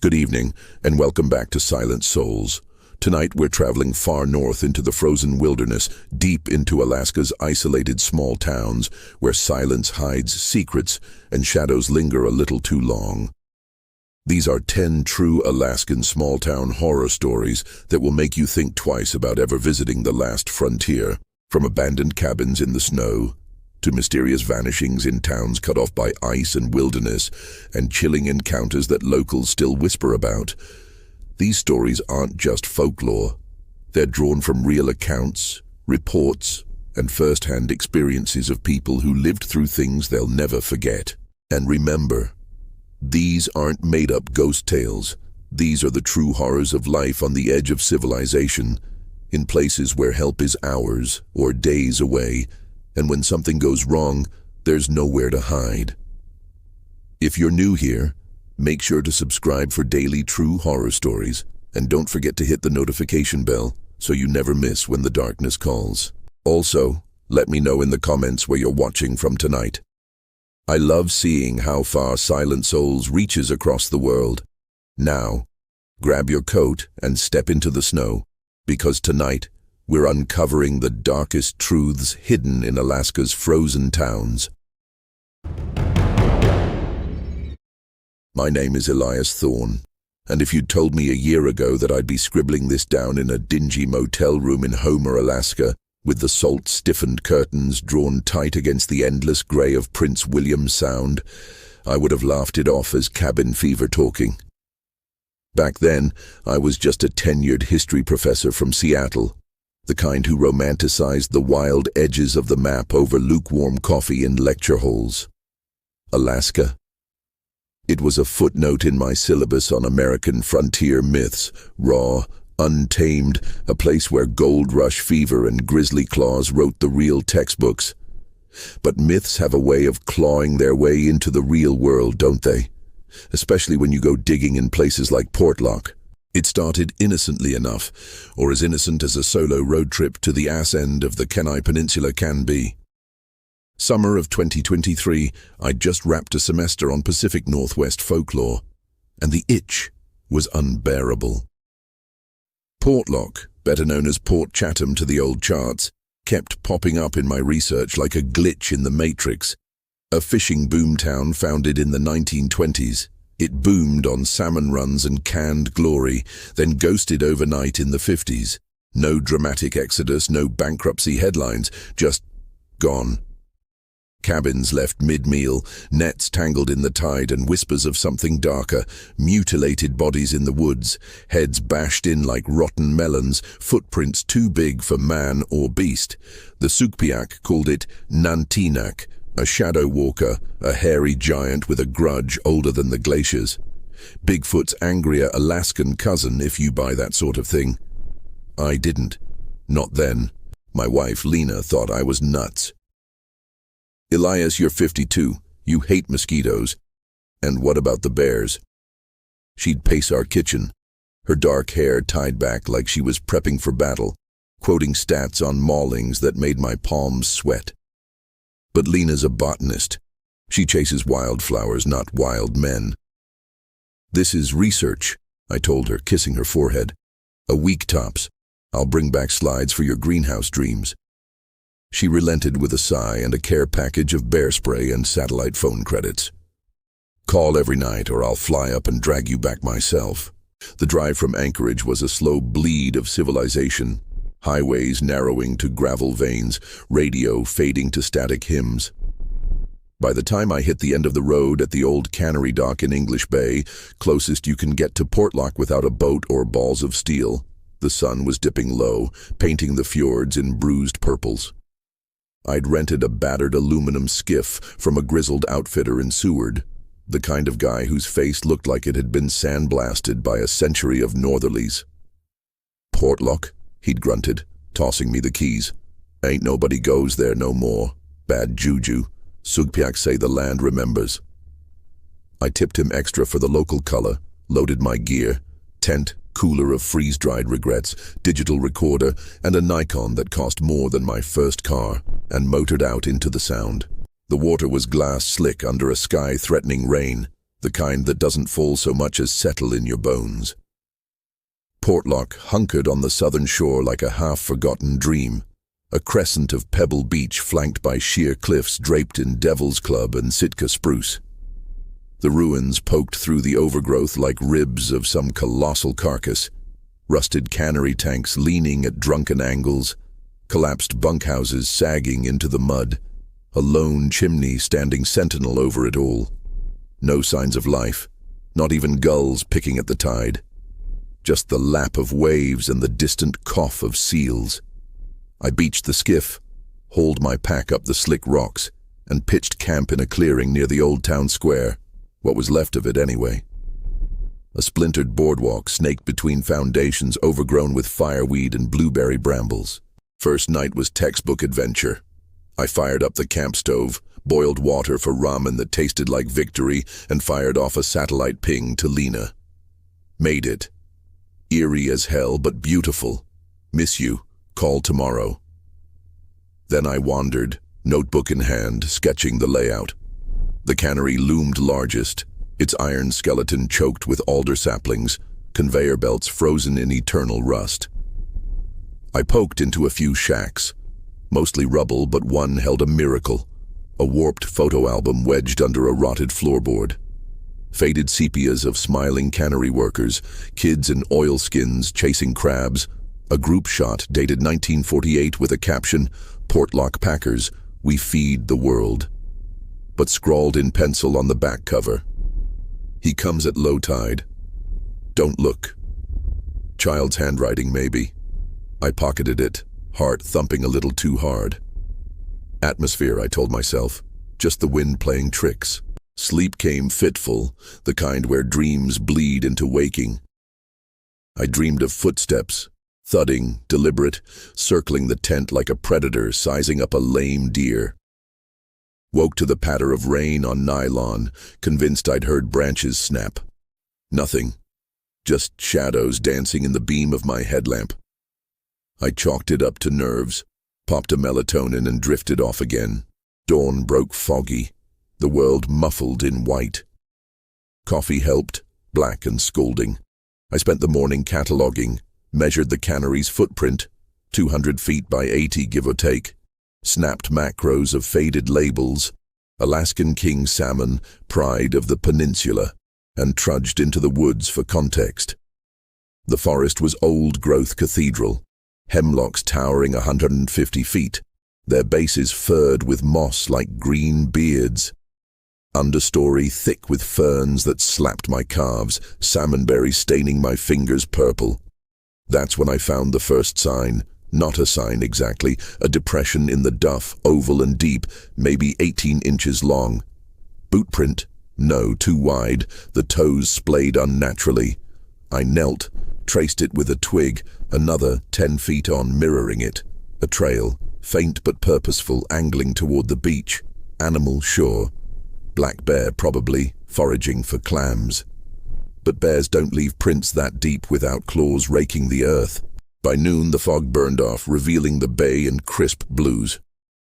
Good evening, and welcome back to Silent Souls. Tonight we're traveling far north into the frozen wilderness, deep into Alaska's isolated small towns, where silence hides secrets and shadows linger a little too long. These are 10 true Alaskan small town horror stories that will make you think twice about ever visiting the last frontier, from abandoned cabins in the snow to mysterious vanishings in towns cut off by ice and wilderness, and chilling encounters that locals still whisper about. These stories aren't just folklore. They're drawn from real accounts, reports, and first-hand experiences of people who lived through things they'll never forget. And remember, these aren't made-up ghost tales. These are the true horrors of life on the edge of civilization, in places where help is hours or days away, and when something goes wrong, there's nowhere to hide. If you're new here, make sure to subscribe for daily true horror stories, and don't forget to hit the notification bell so you never miss when the darkness calls. Also, let me know in the comments where you're watching from tonight. I love seeing how far Silent Souls reaches across the world. Now, grab your coat and step into the snow, because tonight, we're uncovering the darkest truths hidden in Alaska's frozen towns. My name is Elias Thorne, and if you'd told me a year ago that I'd be scribbling this down in a dingy motel room in Homer, Alaska, with the salt-stiffened curtains drawn tight against the endless grey of Prince William Sound, I would have laughed it off as cabin fever talking. Back then, I was just a tenured history professor from Seattle, the kind who romanticized the wild edges of the map over lukewarm coffee in lecture halls. Alaska. It was a footnote in my syllabus on American frontier myths, raw, untamed, a place where Gold Rush fever and Grizzly Claws wrote the real textbooks. But myths have a way of clawing their way into the real world, don't they? Especially when you go digging in places like Portlock. It started innocently enough, or as innocent as a solo road trip to the ass end of the Kenai Peninsula can be. Summer of 2023, I'd just wrapped a semester on Pacific Northwest folklore, and the itch was unbearable. Portlock, better known as Port Chatham to the old charts, kept popping up in my research like a glitch in the Matrix. A fishing boomtown founded in the 1920s. It boomed on salmon runs and canned glory, then ghosted overnight in the 50s. No dramatic exodus, no bankruptcy headlines, just gone. Cabins left mid-meal, nets tangled in the tide and whispers of something darker, mutilated bodies in the woods, heads bashed in like rotten melons, footprints too big for man or beast. The Sugpiaq called it Nantinak, a shadow walker, a hairy giant with a grudge older than the glaciers. Bigfoot's angrier Alaskan cousin, if you buy that sort of thing. I didn't. Not then. My wife, Lena, thought I was nuts. Elias, you're 52. You hate mosquitoes. And what about the bears? She'd pace our kitchen, her dark hair tied back like she was prepping for battle, quoting stats on maulings that made my palms sweat. But Lena's a botanist. She chases wildflowers, not wild men. This is research, I told her, kissing her forehead. A week tops. I'll bring back slides for your greenhouse dreams. She relented with a sigh and a care package of bear spray and satellite phone credits. Call every night or I'll fly up and drag you back myself. The drive from Anchorage was a slow bleed of civilization. Highways narrowing to gravel veins, radio fading to static hymns. By the time I hit the end of the road at the old cannery dock in English Bay, closest you can get to Portlock without a boat or balls of steel, the sun was dipping low, painting the fjords in bruised purples. I'd rented a battered aluminum skiff from a grizzled outfitter in Seward, the kind of guy whose face looked like it had been sandblasted by a century of northerlies. Portlock? He'd grunted, tossing me the keys. Ain't nobody goes there no more. Bad juju. Sugpiaq say the land remembers. I tipped him extra for the local color, loaded my gear, tent, cooler of freeze-dried regrets, digital recorder, and a Nikon that cost more than my first car, and motored out into the Sound. The water was glass slick under a sky-threatening rain. the kind that doesn't fall so much as settle in your bones. Portlock hunkered on the southern shore like a half-forgotten dream, a crescent of pebble beach flanked by sheer cliffs draped in Devil's Club and Sitka spruce. The ruins poked through the overgrowth like ribs of some colossal carcass, rusted cannery tanks leaning at drunken angles, collapsed bunkhouses sagging into the mud, a lone chimney standing sentinel over it all. No signs of life, not even gulls picking at the tide. Just the lap of waves and the distant cough of seals. I beached the skiff, hauled my pack up the slick rocks, and pitched camp in a clearing near the old town square, what was left of it anyway. A splintered boardwalk snaked between foundations overgrown with fireweed and blueberry brambles. First night was textbook adventure. I fired up the camp stove, boiled water for ramen that tasted like victory, and fired off a satellite ping to Lena. Made it. Eerie as hell, but beautiful. Miss you. Call tomorrow. Then I wandered, notebook in hand, sketching the layout. The cannery loomed largest, its iron skeleton choked with alder saplings, conveyor belts frozen in eternal rust. I poked into a few shacks, mostly rubble, but one held a miracle, a warped photo album wedged under a rotted floorboard. Faded sepias of smiling cannery workers, kids in oilskins chasing crabs, a group shot dated 1948 with a caption, "Portlock Packers, we feed the world," but scrawled in pencil on the back cover. He comes at low tide. Don't look. Child's handwriting, maybe. I pocketed it, heart thumping a little too hard. Atmosphere, I told myself. Just the wind playing tricks. Sleep came fitful, the kind where dreams bleed into waking. I dreamed of footsteps, thudding, deliberate, circling the tent like a predator sizing up a lame deer. Woke to the patter of rain on nylon, convinced I'd heard branches snap. Nothing. Just shadows dancing in the beam of my headlamp. I chalked it up to nerves, popped a melatonin and drifted off again. Dawn broke foggy, the world muffled in white. Coffee helped, black and scalding. I spent the morning cataloging, measured the cannery's footprint, 200 feet by 80 give or take, snapped macros of faded labels, Alaskan king salmon, pride of the peninsula, and trudged into the woods for context. The forest was old-growth cathedral, hemlocks towering 150 feet, their bases furred with moss like green beards. Understory thick with ferns that slapped my calves, salmonberries staining my fingers purple. That's when I found the first sign. Not a sign exactly, a depression in the duff, oval and deep, maybe 18 inches long. Bootprint? No, too wide, the toes splayed unnaturally. I knelt, traced it with a twig, another 10 feet on, mirroring it. A trail, faint but purposeful, angling toward the beach. Animal, sure. Black bear, probably, foraging for clams. But bears don't leave prints that deep without claws raking the earth. By noon, the fog burned off, revealing the bay in crisp blues.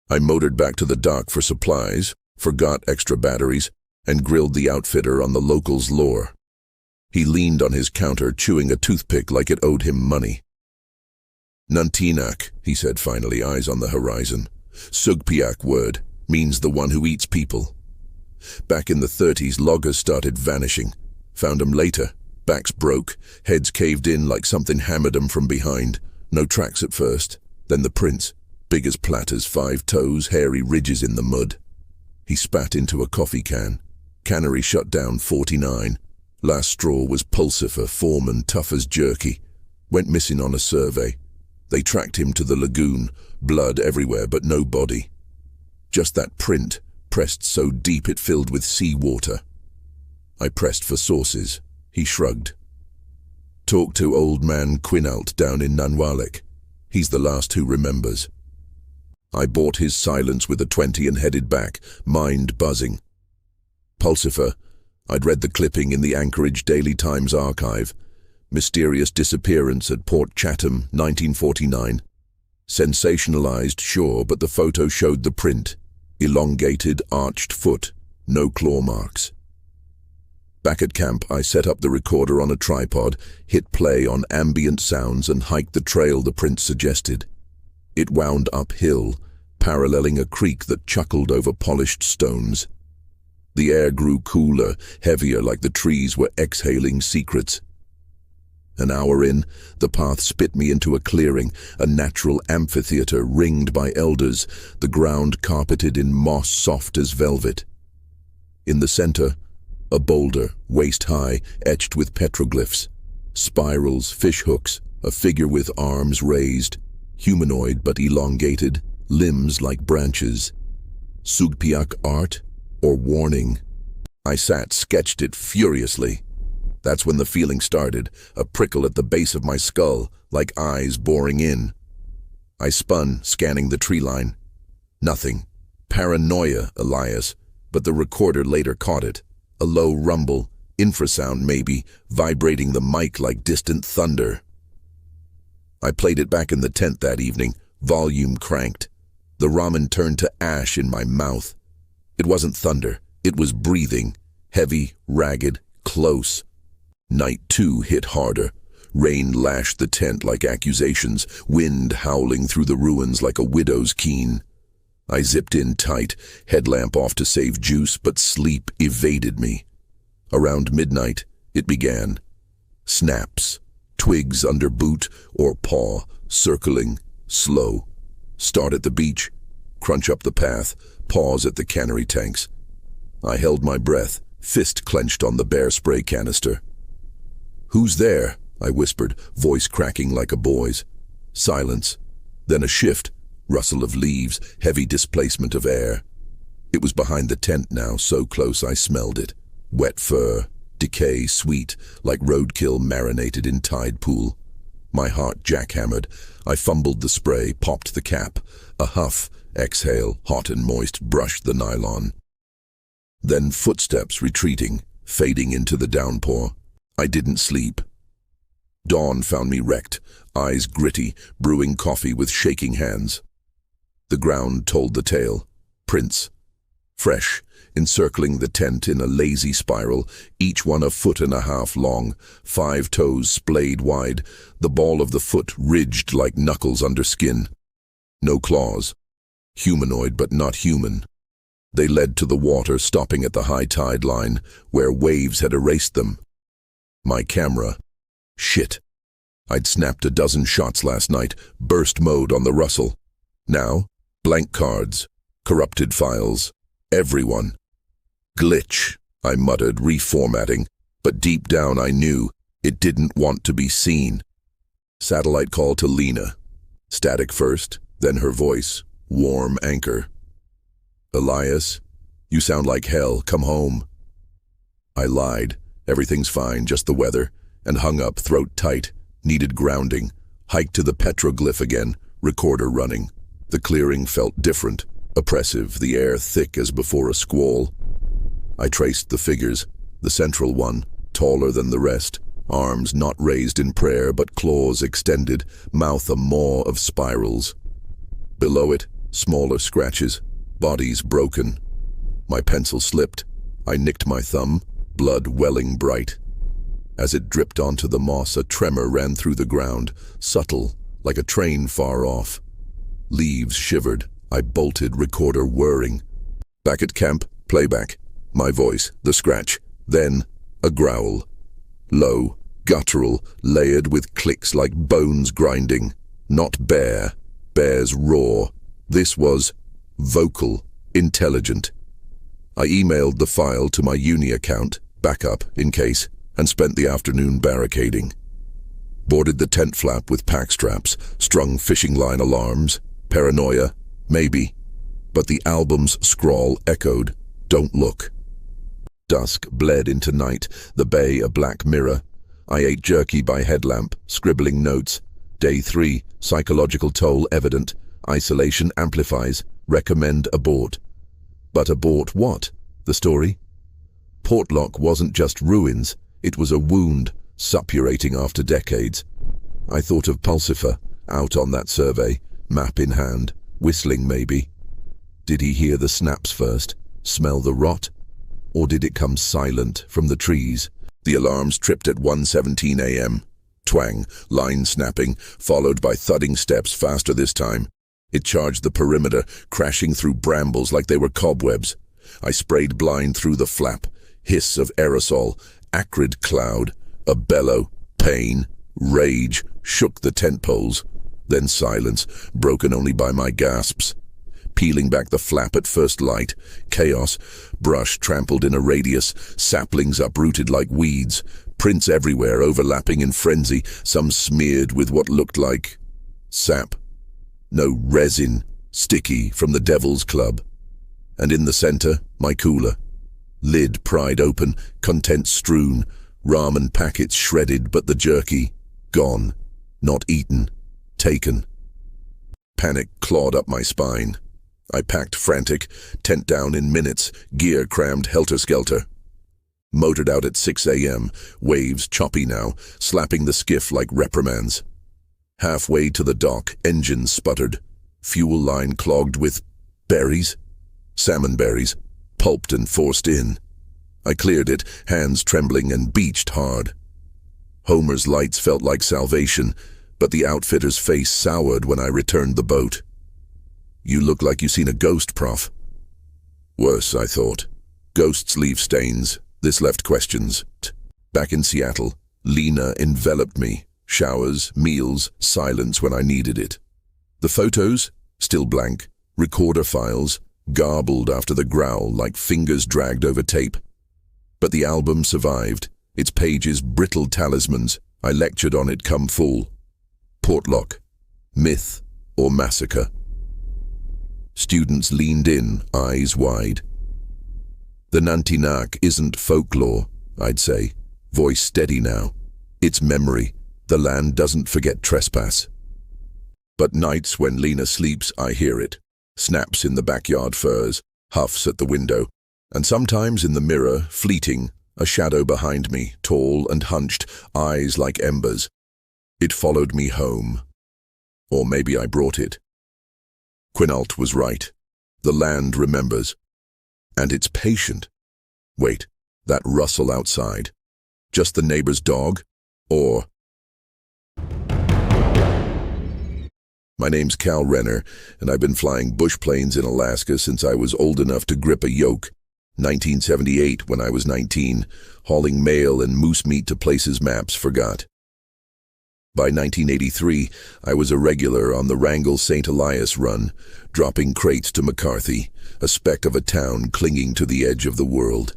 I motored back to the dock for supplies, forgot extra batteries, and grilled the outfitter on the local's lore. He leaned on his counter, chewing a toothpick like it owed him money. Nuntinak, he said finally, eyes on the horizon. Sugpiak word, means the one who eats people. Back in the 30s, loggers started vanishing. Found 'em later. Backs broke, heads caved in like something hammered 'em from behind. No tracks at first. Then the prints, big as platters, 5 toes, hairy ridges in the mud. He spat into a coffee can. Cannery shut down 49. Last straw was Pulsifer, foreman, tough as jerky. Went missing on a survey. They tracked him to the lagoon, blood everywhere but no body. Just that print, pressed so deep it filled with seawater. I pressed for sources. He shrugged. Talk to old man Quinault down in Nanwalek. He's the last who remembers. I bought his silence with a 20 and headed back, mind buzzing. Pulsifer. I'd read the clipping in the Anchorage Daily Times archive. Mysterious disappearance at Port Chatham, 1949. Sensationalized, sure, but the photo showed the print. Elongated, arched foot. No claw marks. Back at camp, I set up the recorder on a tripod, hit play on ambient sounds, and hiked the trail the prince suggested. It wound uphill, paralleling a creek that chuckled over polished stones. The air grew cooler, heavier, like the trees were exhaling secrets. An hour in, the path spit me into a clearing, a natural amphitheater ringed by elders, the ground carpeted in moss soft as velvet. In the center, a boulder, waist-high, etched with petroglyphs. Spirals, fishhooks, a figure with arms raised, humanoid but elongated, limbs like branches. Sugpiak art or warning? I sketched it furiously. That's when the feeling started, a prickle at the base of my skull, like eyes boring in. I spun, scanning the tree line. Nothing. Paranoia, Elias, but the recorder later caught it. A low rumble, infrasound maybe, vibrating the mic like distant thunder. I played it back in the tent that evening, volume cranked. The ramen turned to ash in my mouth. It wasn't thunder, it was breathing, heavy, ragged, close. Night 2 hit harder. Rain lashed the tent like accusations, wind howling through the ruins like a widow's keen. I zipped in tight, headlamp off to save juice, but sleep evaded me. Around midnight, it began. Snaps, twigs under boot or paw, circling, slow. Start at the beach, crunch up the path, pause at the cannery tanks. I held my breath, fist clenched on the bear spray canister. "Who's there?" I whispered, voice cracking like a boy's. Silence, then a shift. Rustle of leaves, heavy displacement of air. It was behind the tent now, so close I smelled it. Wet fur, decay sweet, like roadkill marinated in tide pool. My heart jackhammered. I fumbled the spray, popped the cap. A huff, exhale, hot and moist, brushed the nylon. Then footsteps retreating, fading into the downpour. I didn't sleep. Dawn found me wrecked, eyes gritty, brewing coffee with shaking hands. The ground told the tale. Prints. Fresh, encircling the tent in a lazy spiral, each one 1.5 feet long, 5 toes splayed wide, the ball of the foot ridged like knuckles under skin. No claws. Humanoid but not human. They led to the water, stopping at the high tide line, where waves had erased them. My camera. Shit. I'd snapped a dozen shots last night, burst mode on the Russell. Now, blank cards, corrupted files, everyone. Glitch, I muttered, reformatting, but deep down I knew it didn't want to be seen. Satellite call to Lena. Static first, then her voice, warm anchor. "Elias, you sound like hell, come home." I lied, everything's fine, just the weather, and hung up, throat tight, needed grounding, hiked to the petroglyph again, recorder running. The clearing felt different, oppressive, the air thick as before a squall. I traced the figures, the central one, taller than the rest, arms not raised in prayer but claws extended, mouth a maw of spirals. Below it, smaller scratches, bodies broken. My pencil slipped. I nicked my thumb, blood welling bright. As it dripped onto the moss, a tremor ran through the ground, subtle, like a train far off. Leaves shivered. I bolted, recorder whirring. Back at camp, playback. My voice, the scratch. Then, a growl. Low, guttural, layered with clicks like bones grinding. Not bear. Bear's roar. This was vocal, intelligent. I emailed the file to my uni account, backup in case, and spent the afternoon barricading. Boarded the tent flap with pack straps, strung fishing line alarms. Paranoia, maybe, but the album's scrawl echoed, "Don't look." Dusk bled into night, the bay a black mirror. I ate jerky by headlamp, scribbling notes. Day 3, psychological toll evident. Isolation amplifies, recommend abort. But abort what? The story? Portlock wasn't just ruins, it was a wound, suppurating after decades. I thought of Pulsifer, out on that survey, map in hand, whistling maybe. Did he hear the snaps first? Smell the rot? Or did it come silent from the trees? The alarms tripped at 1:17 a.m. Twang, line snapping, followed by thudding steps, faster this time. It charged the perimeter, crashing through brambles like they were cobwebs. I sprayed blind through the flap. Hiss of aerosol, acrid cloud, a bellow, pain, rage, shook the tent poles. Then silence, broken only by my gasps. Peeling back the flap at first light, chaos, brush trampled in a radius, saplings uprooted like weeds, prints everywhere overlapping in frenzy, some smeared with what looked like sap. No, resin, sticky from the Devil's Club. And in the center, my cooler. Lid pried open, contents strewn, ramen packets shredded, but the jerky, gone, not eaten, taken. Panic clawed up my spine. I packed frantic, tent down in minutes, gear crammed helter-skelter. Motored out at 6 a.m., waves choppy now, slapping the skiff like reprimands. Halfway to the dock, engines sputtered. Fuel line clogged with berries? Salmon berries, pulped and forced in. I cleared it, hands trembling, and beached hard. Homer's lights felt like salvation, but the outfitter's face soured when I returned the boat. "You look like you seen a ghost, Prof." Worse, I thought. Ghosts leave stains. This left questions. Back in Seattle, Lena enveloped me. Showers, meals, silence when I needed it. The photos, still blank. Recorder files, garbled after the growl like fingers dragged over tape. But the album survived, its pages brittle talismans. I lectured on it come full. Portlock, myth or massacre? Students leaned in, eyes wide. The Nantinak isn't folklore, I'd say, voice steady now. It's memory. The land doesn't forget trespass. But nights when Lena sleeps, I hear it. Snaps in the backyard furs, huffs at the window, and sometimes in the mirror, fleeting, a shadow behind me, tall and hunched, eyes like embers. It followed me home. Or maybe I brought it. Quinault was right. The land remembers. And it's patient. Wait, that rustle outside. Just the neighbor's dog? Or... My name's Cal Renner, and I've been flying bush planes in Alaska since I was old enough to grip a yoke. 1978 when I was 19, hauling mail and moose meat to places maps forgot. By 1983, I was a regular on the Wrangell-St. Elias run, dropping crates to McCarthy, a speck of a town clinging to the edge of the world.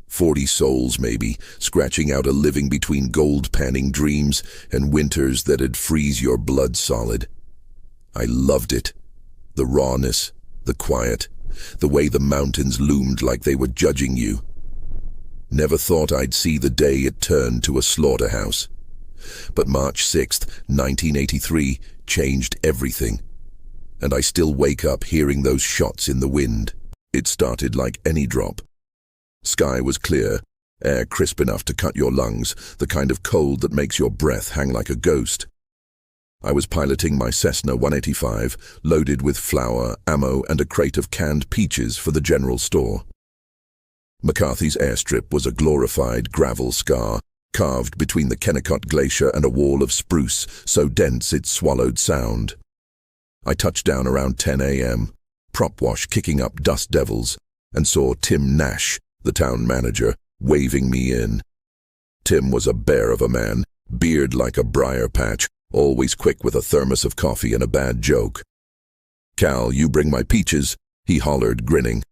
40 souls, maybe, scratching out a living between gold-panning dreams and winters that'd freeze your blood solid. I loved it. The rawness, the quiet, the way the mountains loomed like they were judging you. Never thought I'd see the day it turned to a slaughterhouse. But March 6th, 1983, changed everything. And I still wake up hearing those shots in the wind. It started like any drop. Sky was clear, air crisp enough to cut your lungs, the kind of cold that makes your breath hang like a ghost. I was piloting my Cessna 185, loaded with flour, ammo, and a crate of canned peaches for the general store. McCarthy's airstrip was a glorified gravel scar, carved between the Kennecott Glacier and a wall of spruce, so dense it swallowed sound. I touched down around 10 a.m., prop wash kicking up dust devils, and saw Tim Nash, the town manager, waving me in. Tim was a bear of a man, beard like a briar patch, always quick with a thermos of coffee and a bad joke. "Cal, you bring my peaches," he hollered, grinning.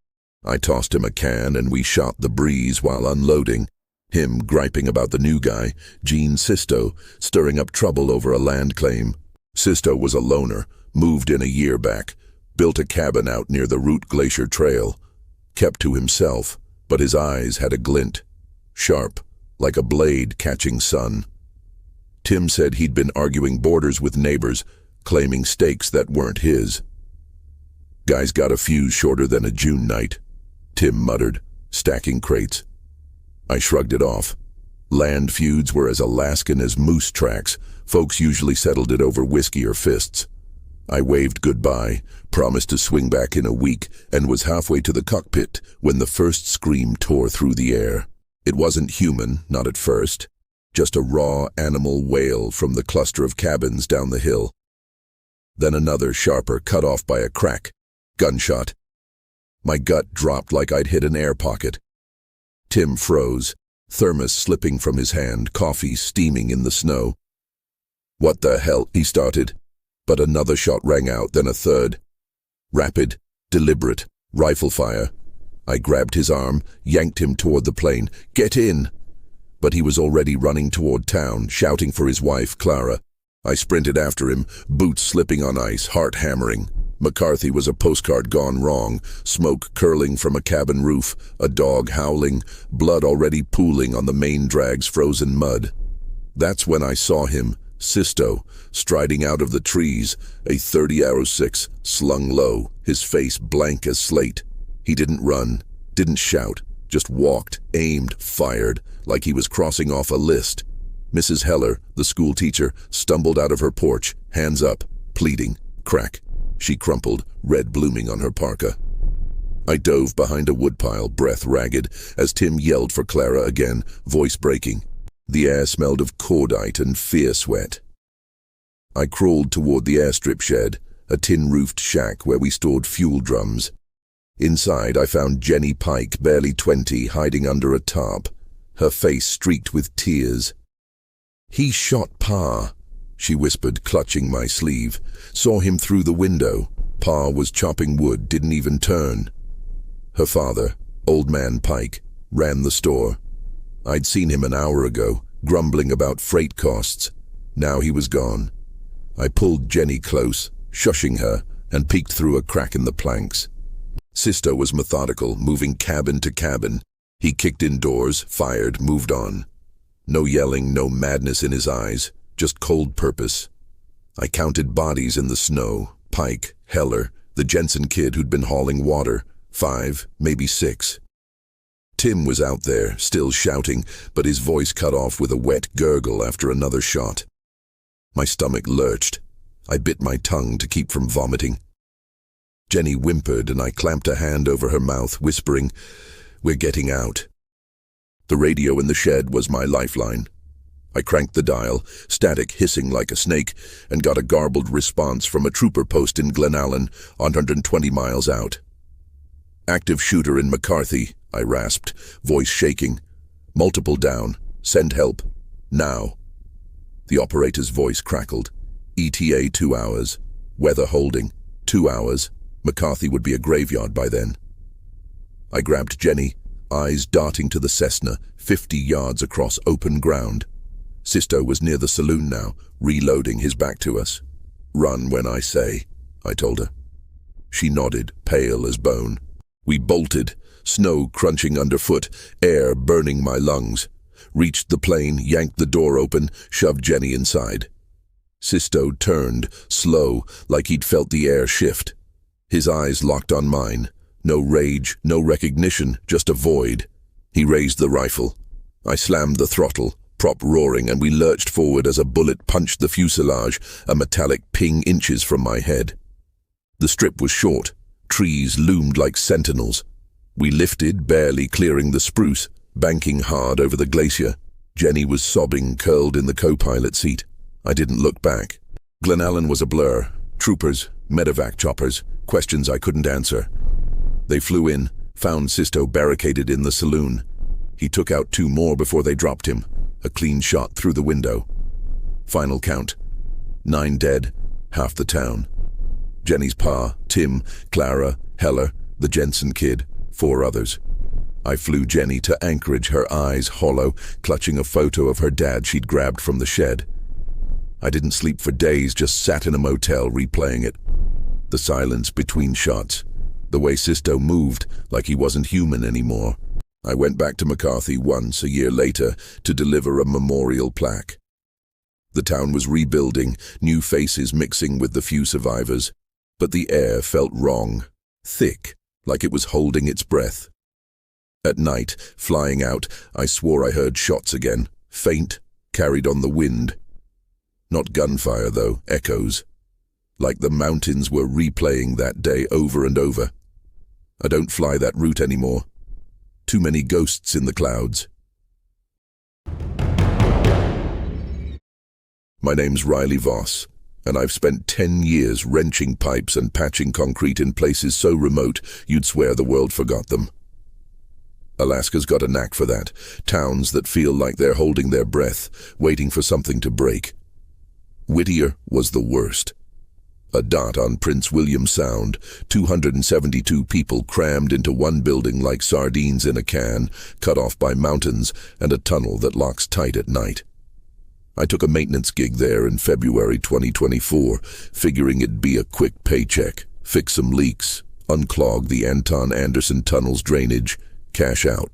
I tossed him a can and we shot the breeze while unloading. Him griping about the new guy, Gene Sisto, stirring up trouble over a land claim. Sisto was a loner, moved in a year back, built a cabin out near the Root Glacier Trail. Kept to himself, but his eyes had a glint, sharp, like a blade catching sun. Tim said he'd been arguing borders with neighbors, claiming stakes that weren't his. "Guy's got a fuse shorter than a June night," Tim muttered, stacking crates. I shrugged it off. Land feuds were as Alaskan as moose tracks. Folks usually settled it over whiskey or fists. I waved goodbye, promised to swing back in a week, and was halfway to the cockpit when the first scream tore through the air. It wasn't human, not at first. Just a raw animal wail from the cluster of cabins down the hill. Then another sharper, cut off by a crack. Gunshot. My gut dropped like I'd hit an air pocket. Tim froze, thermos slipping from his hand, coffee steaming in the snow. "What the hell?" he started, but another shot rang out, then a third. Rapid, deliberate, rifle fire. I grabbed his arm, yanked him toward the plane. "Get in!" But he was already running toward town, shouting for his wife, Clara. I sprinted after him, boots slipping on ice, heart hammering. McCarthy was a postcard gone wrong, smoke curling from a cabin roof, a dog howling, blood already pooling on the main drag's frozen mud. That's when I saw him, Sisto, striding out of the trees, a .30-06 slung low, his face blank as slate. He didn't run, didn't shout, just walked, aimed, fired, like he was crossing off a list. Mrs. Heller, the school teacher, stumbled out of her porch, hands up, pleading. Crack. She crumpled, red blooming on her parka. I dove behind a woodpile, breath ragged, as Tim yelled for Clara again, voice breaking. The air smelled of cordite and fear sweat. I crawled toward the airstrip shed, a tin-roofed shack where we stored fuel drums. Inside, I found Jenny Pike, barely 20, hiding under a tarp, her face streaked with tears. "He shot Pa," she whispered, clutching my sleeve. "Saw him through the window. Pa was chopping wood, didn't even turn." Her father, Old Man Pike, ran the store. I'd seen him an hour ago, grumbling about freight costs. Now he was gone. I pulled Jenny close, shushing her, and peeked through a crack in the planks. Sisto was methodical, moving cabin to cabin. He kicked indoors, fired, moved on. No yelling, no madness in his eyes, just cold purpose. I counted bodies in the snow. Pike, Heller, the Jensen kid who'd been hauling water. 5, maybe 6. Tim was out there, still shouting, but his voice cut off with a wet gurgle after another shot. My stomach lurched. I bit my tongue to keep from vomiting. Jenny whimpered and I clamped a hand over her mouth, whispering, "We're getting out." The radio in the shed was my lifeline. I cranked the dial, static hissing like a snake, and got a garbled response from a trooper post in Glenallen, 120 miles out. "Active shooter in McCarthy," I rasped, voice shaking. "Multiple down. Send help. Now." The operator's voice crackled. "ETA 2 hours. Weather holding. 2 hours. McCarthy would be a graveyard by then." I grabbed Jenny, eyes darting to the Cessna, 50 yards across open ground. Sisto was near the saloon now, reloading, his back to us. "Run when I say," I told her. She nodded, pale as bone. We bolted, snow crunching underfoot, air burning my lungs. Reached the plane, yanked the door open, shoved Jenny inside. Sisto turned, slow, like he'd felt the air shift. His eyes locked on mine. No rage, no recognition, just a void. He raised the rifle. I slammed the throttle, prop roaring, and we lurched forward as a bullet punched the fuselage, a metallic ping inches from my head. The strip was short. Trees loomed like sentinels. We lifted, barely clearing the spruce, banking hard over the glacier. Jenny was sobbing, curled in the co-pilot seat. I didn't look back. Glenallen was a blur. Troopers, medevac choppers, questions I couldn't answer. They flew in, found Sisto barricaded in the saloon. He took out 2 more before they dropped him, a clean shot through the window. Final count. 9 dead, half the town. Jenny's pa, Tim, Clara, Heller, the Jensen kid, 4 others. I flew Jenny to Anchorage, her eyes hollow, clutching a photo of her dad she'd grabbed from the shed. I didn't sleep for days, just sat in a motel replaying it. The silence between shots. The way Sisto moved, like he wasn't human anymore. I went back to McCarthy once, a year later, to deliver a memorial plaque. The town was rebuilding, new faces mixing with the few survivors. But the air felt wrong, thick, like it was holding its breath. At night, flying out, I swore I heard shots again, faint, carried on the wind. Not gunfire, though, echoes. like the mountains were replaying that day over and over. I don't fly that route anymore. Too many ghosts in the clouds. My name's Riley Voss, and I've spent 10 years wrenching pipes and patching concrete in places so remote you'd swear the world forgot them. Alaska's got a knack for that. Towns that feel like they're holding their breath, waiting for something to break. Whittier was the worst. A dot on Prince William Sound, 272 people crammed into one building like sardines in a can, cut off by mountains and a tunnel that locks tight at night. I took a maintenance gig there in February 2024, figuring it'd be a quick paycheck, fix some leaks, unclog the Anton Anderson Tunnel's drainage, cash out.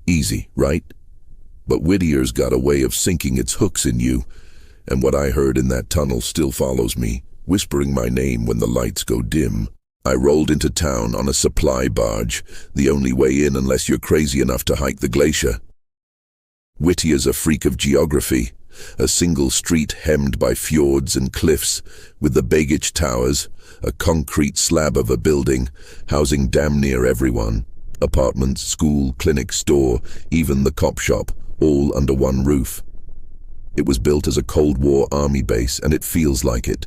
Easy, right? But Whittier's got a way of sinking its hooks in you, and what I heard in that tunnel still follows me, whispering my name when the lights go dim. I rolled into town on a supply barge, the only way in unless you're crazy enough to hike the glacier. Whittier's a freak of geography, a single street hemmed by fjords and cliffs, with the Bagich Towers, a concrete slab of a building, housing damn near everyone. Apartments, school, clinic, store, even the cop shop, all under one roof. It was built as a Cold War army base, and it feels like it.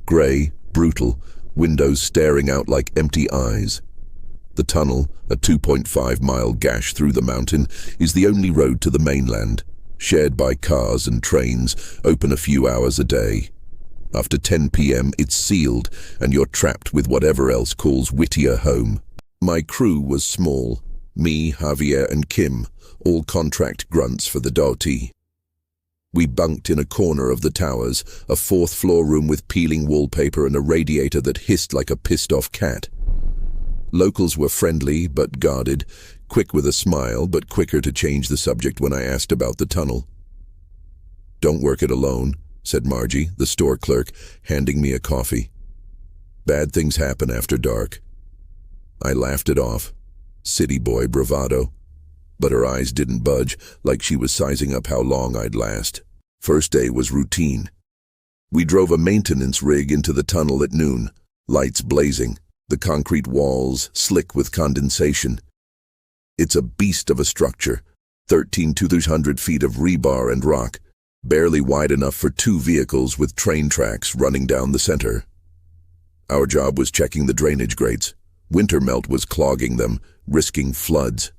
Grey, brutal, windows staring out like empty eyes. The tunnel, a 2.5-mile gash through the mountain, is the only road to the mainland, shared by cars and trains, open a few hours a day. After 10 p.m. it's sealed, and you're trapped with whatever else calls Whittier home. My crew was small, me, Javier and Kim, all contract grunts for the Doti. We bunked in a corner of the towers, a fourth-floor room with peeling wallpaper and a radiator that hissed like a pissed-off cat. Locals were friendly but guarded, quick with a smile but quicker to change the subject when I asked about the tunnel. "Don't work it alone," said Margie, the store clerk, handing me a coffee. "Bad things happen after dark." I laughed it off. City boy bravado. But her eyes didn't budge, like she was sizing up how long I'd last. First day was routine. We drove a maintenance rig into the tunnel at noon, lights blazing, the concrete walls slick with condensation. It's a beast of a structure, 1,300 feet of rebar and rock, barely wide enough for 2 vehicles with train tracks running down the center. Our job was checking the drainage grates. Winter melt was clogging them, risking floods.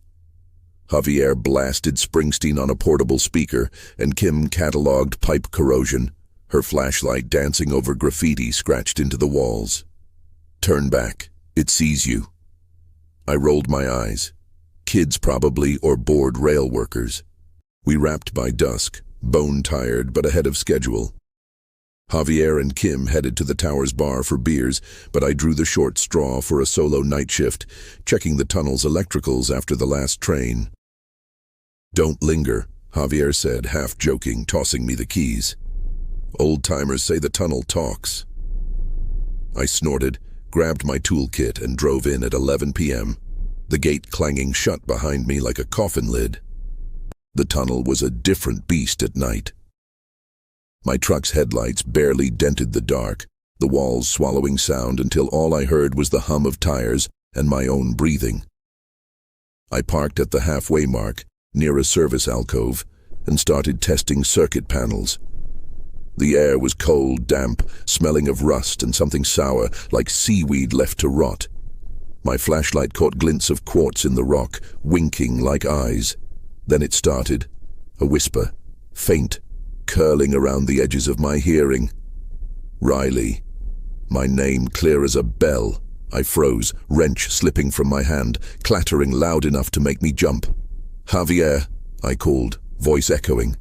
Javier blasted Springsteen on a portable speaker, and Kim cataloged pipe corrosion, her flashlight dancing over graffiti scratched into the walls. "Turn back. It sees you." I rolled my eyes. Kids probably, or bored rail workers. We wrapped by dusk, bone-tired but ahead of schedule. Javier and Kim headed to the tower's bar for beers, but I drew the short straw for a solo night shift, checking the tunnel's electricals after the last train. "Don't linger," Javier said, half joking, tossing me the keys. "Old-timers say the tunnel talks." I snorted, grabbed my toolkit, and drove in at 11 p.m., the gate clanging shut behind me like a coffin lid. The tunnel was a different beast at night. My truck's headlights barely dented the dark, the walls swallowing sound until all I heard was the hum of tires and my own breathing. I parked at the halfway mark, near a service alcove, and started testing circuit panels. The air was cold, damp, smelling of rust and something sour, like seaweed left to rot. My flashlight caught glints of quartz in the rock, winking like eyes. Then it started, a whisper, faint, curling around the edges of my hearing. "Riley." My name clear as a bell. I froze, wrench slipping from my hand, clattering loud enough to make me jump. "Javier," I called, voice echoing.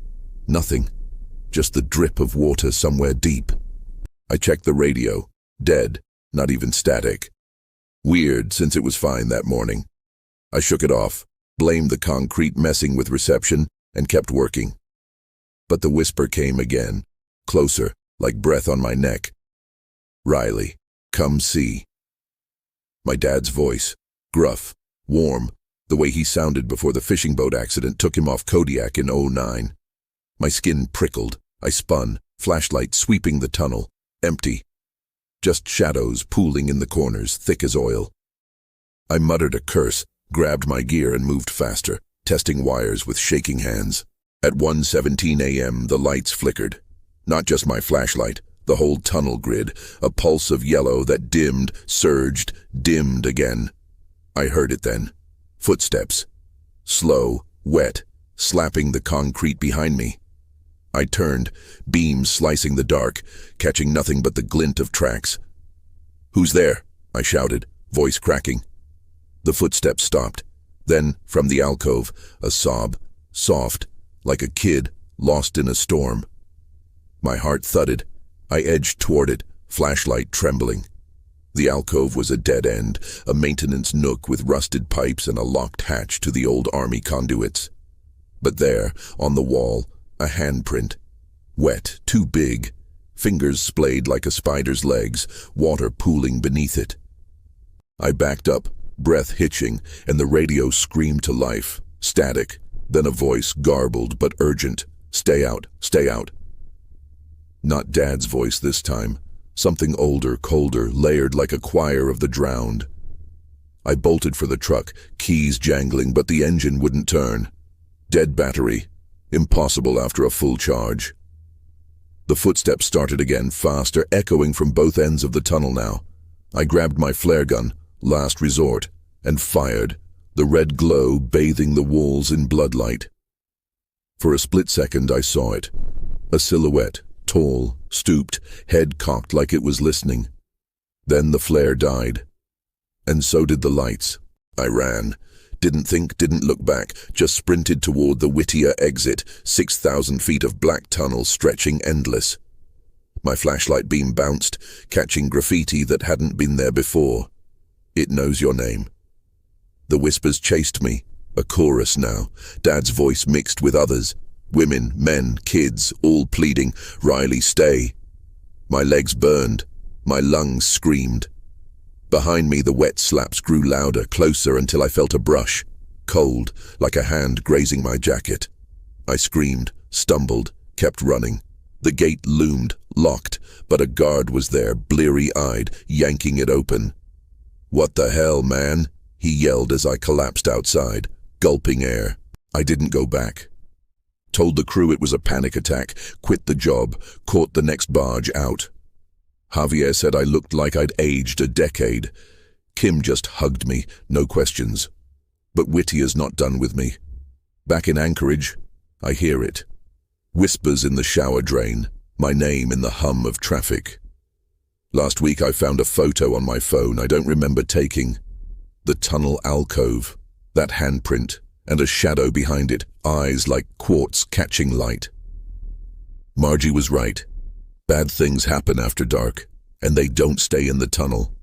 Nothing. Just the drip of water somewhere deep. I checked the radio. Dead. Not even static. Weird, since it was fine that morning. I shook it off, blamed the concrete messing with reception, and kept working. But the whisper came again, closer, like breath on my neck. "Riley, come see." My dad's voice, gruff, warm, the way he sounded before the fishing boat accident took him off Kodiak in '09. My skin prickled. I spun, flashlight sweeping the tunnel. Empty. just shadows pooling in the corners, thick as oil. I muttered a curse, grabbed my gear and moved faster, testing wires with shaking hands. At 1:17 a.m. the lights flickered. Not just my flashlight, the whole tunnel grid, a pulse of yellow that dimmed, surged, dimmed again. I heard it then. Footsteps. Slow, wet, slapping the concrete behind me. I turned, beams slicing the dark, catching nothing but the glint of tracks. "Who's there?" I shouted, voice cracking. The footsteps stopped. Then, from the alcove, a sob, soft, like a kid lost in a storm. My heart thudded. I edged toward it, flashlight trembling. The alcove was a dead end, a maintenance nook with rusted pipes and a locked hatch to the old army conduits. But there, on the wall, a handprint. Wet, too big, fingers splayed like a spider's legs, water pooling beneath it. I backed up, breath hitching, and the radio screamed to life, static, then a voice garbled but urgent. "Stay out, stay out." Not Dad's voice this time. Something older, colder, layered like a choir of the drowned. I bolted for the truck, keys jangling, but the engine wouldn't turn. Dead battery. Impossible after a full charge. The footsteps started again, faster, echoing from both ends of the tunnel now. I grabbed my flare gun, last resort, and fired, the red glow bathing the walls in bloodlight. For a split second I saw it. A silhouette, tall, stooped, head cocked like it was listening. Then the flare died. And so did the lights. I ran. Didn't think, didn't look back, just sprinted toward the Whittier exit, 6,000 feet of black tunnel stretching endless. My flashlight beam bounced, catching graffiti that hadn't been there before. "It knows your name." The whispers chased me, a chorus now, Dad's voice mixed with others. Women, men, kids, all pleading, "Riley, stay." My legs burned. My lungs screamed. Behind me the wet slaps grew louder, closer until I felt a brush. Cold, like a hand grazing my jacket. I screamed, stumbled, kept running. The gate loomed, locked, but a guard was there, bleary-eyed, yanking it open. "What the hell, man?" he yelled as I collapsed outside, gulping air. I didn't go back. Told the crew it was a panic attack, quit the job, caught the next barge out. Javier said I looked like I'd aged a decade. Kim just hugged me, no questions. But Whittier's not done with me. Back in Anchorage, I hear it. Whispers in the shower drain, my name in the hum of traffic. Last week I found a photo on my phone I don't remember taking. The tunnel alcove, that handprint, and a shadow behind it, eyes like quartz catching light. Margie was right. Bad things happen after dark, and they don't stay in the tunnel.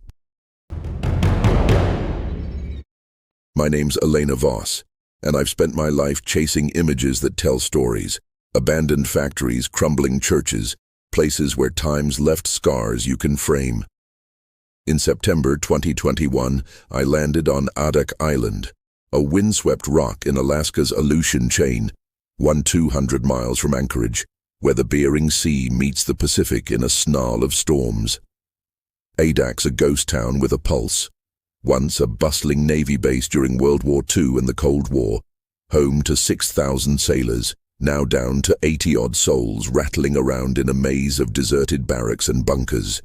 My name's Elena Voss, and I've spent my life chasing images that tell stories. Abandoned factories, crumbling churches, places where time's left scars you can frame. In September 2021, I landed on Adak Island, a windswept rock in Alaska's Aleutian chain, 200 miles from Anchorage, where the Bering Sea meets the Pacific in a snarl of storms. Adak's a ghost town with a pulse. Once a bustling Navy base during World War II and the Cold War, home to 6,000 sailors, now down to 80-odd souls rattling around in a maze of deserted barracks and bunkers.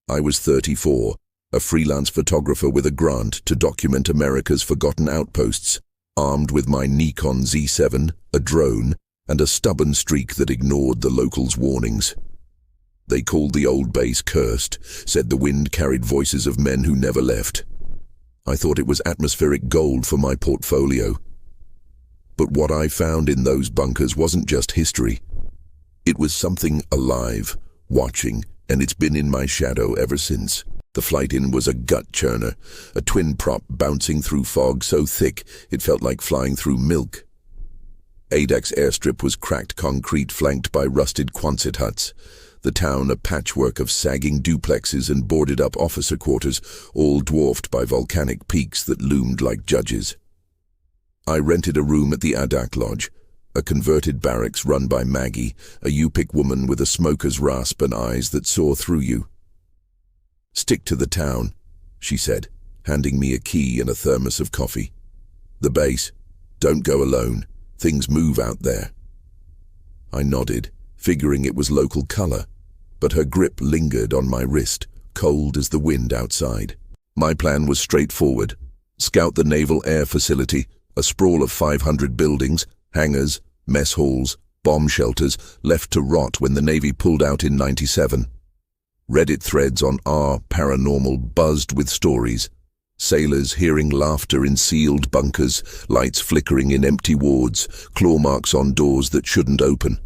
I was 34, a freelance photographer with a grant to document America's forgotten outposts, armed with my Nikon Z7, a drone, and a stubborn streak that ignored the locals' warnings. They called the old base cursed, said the wind carried voices of men who never left. I thought it was atmospheric gold for my portfolio. But what I found in those bunkers wasn't just history. It was something alive, watching, and it's been in my shadow ever since. The flight in was a gut churner, a twin prop bouncing through fog so thick it felt like flying through milk. Adak's airstrip was cracked concrete flanked by rusted Quonset huts. The town a patchwork of sagging duplexes and boarded-up officer quarters, all dwarfed by volcanic peaks that loomed like judges. I rented a room at the Adak Lodge, a converted barracks run by Maggie, a Yupik woman with a smoker's rasp and eyes that saw through you. "Stick to the town," she said, handing me a key and a thermos of coffee. "The base. Don't go alone. Things move out there." I nodded, figuring it was local color, but her grip lingered on my wrist, cold as the wind outside. My plan was straightforward. Scout the Naval Air Facility, a sprawl of 500 buildings, hangars, mess halls, bomb shelters, left to rot when the Navy pulled out in '97. Reddit threads on r/paranormal buzzed with stories. Sailors hearing laughter in sealed bunkers, lights flickering in empty wards, claw marks on doors that shouldn't open.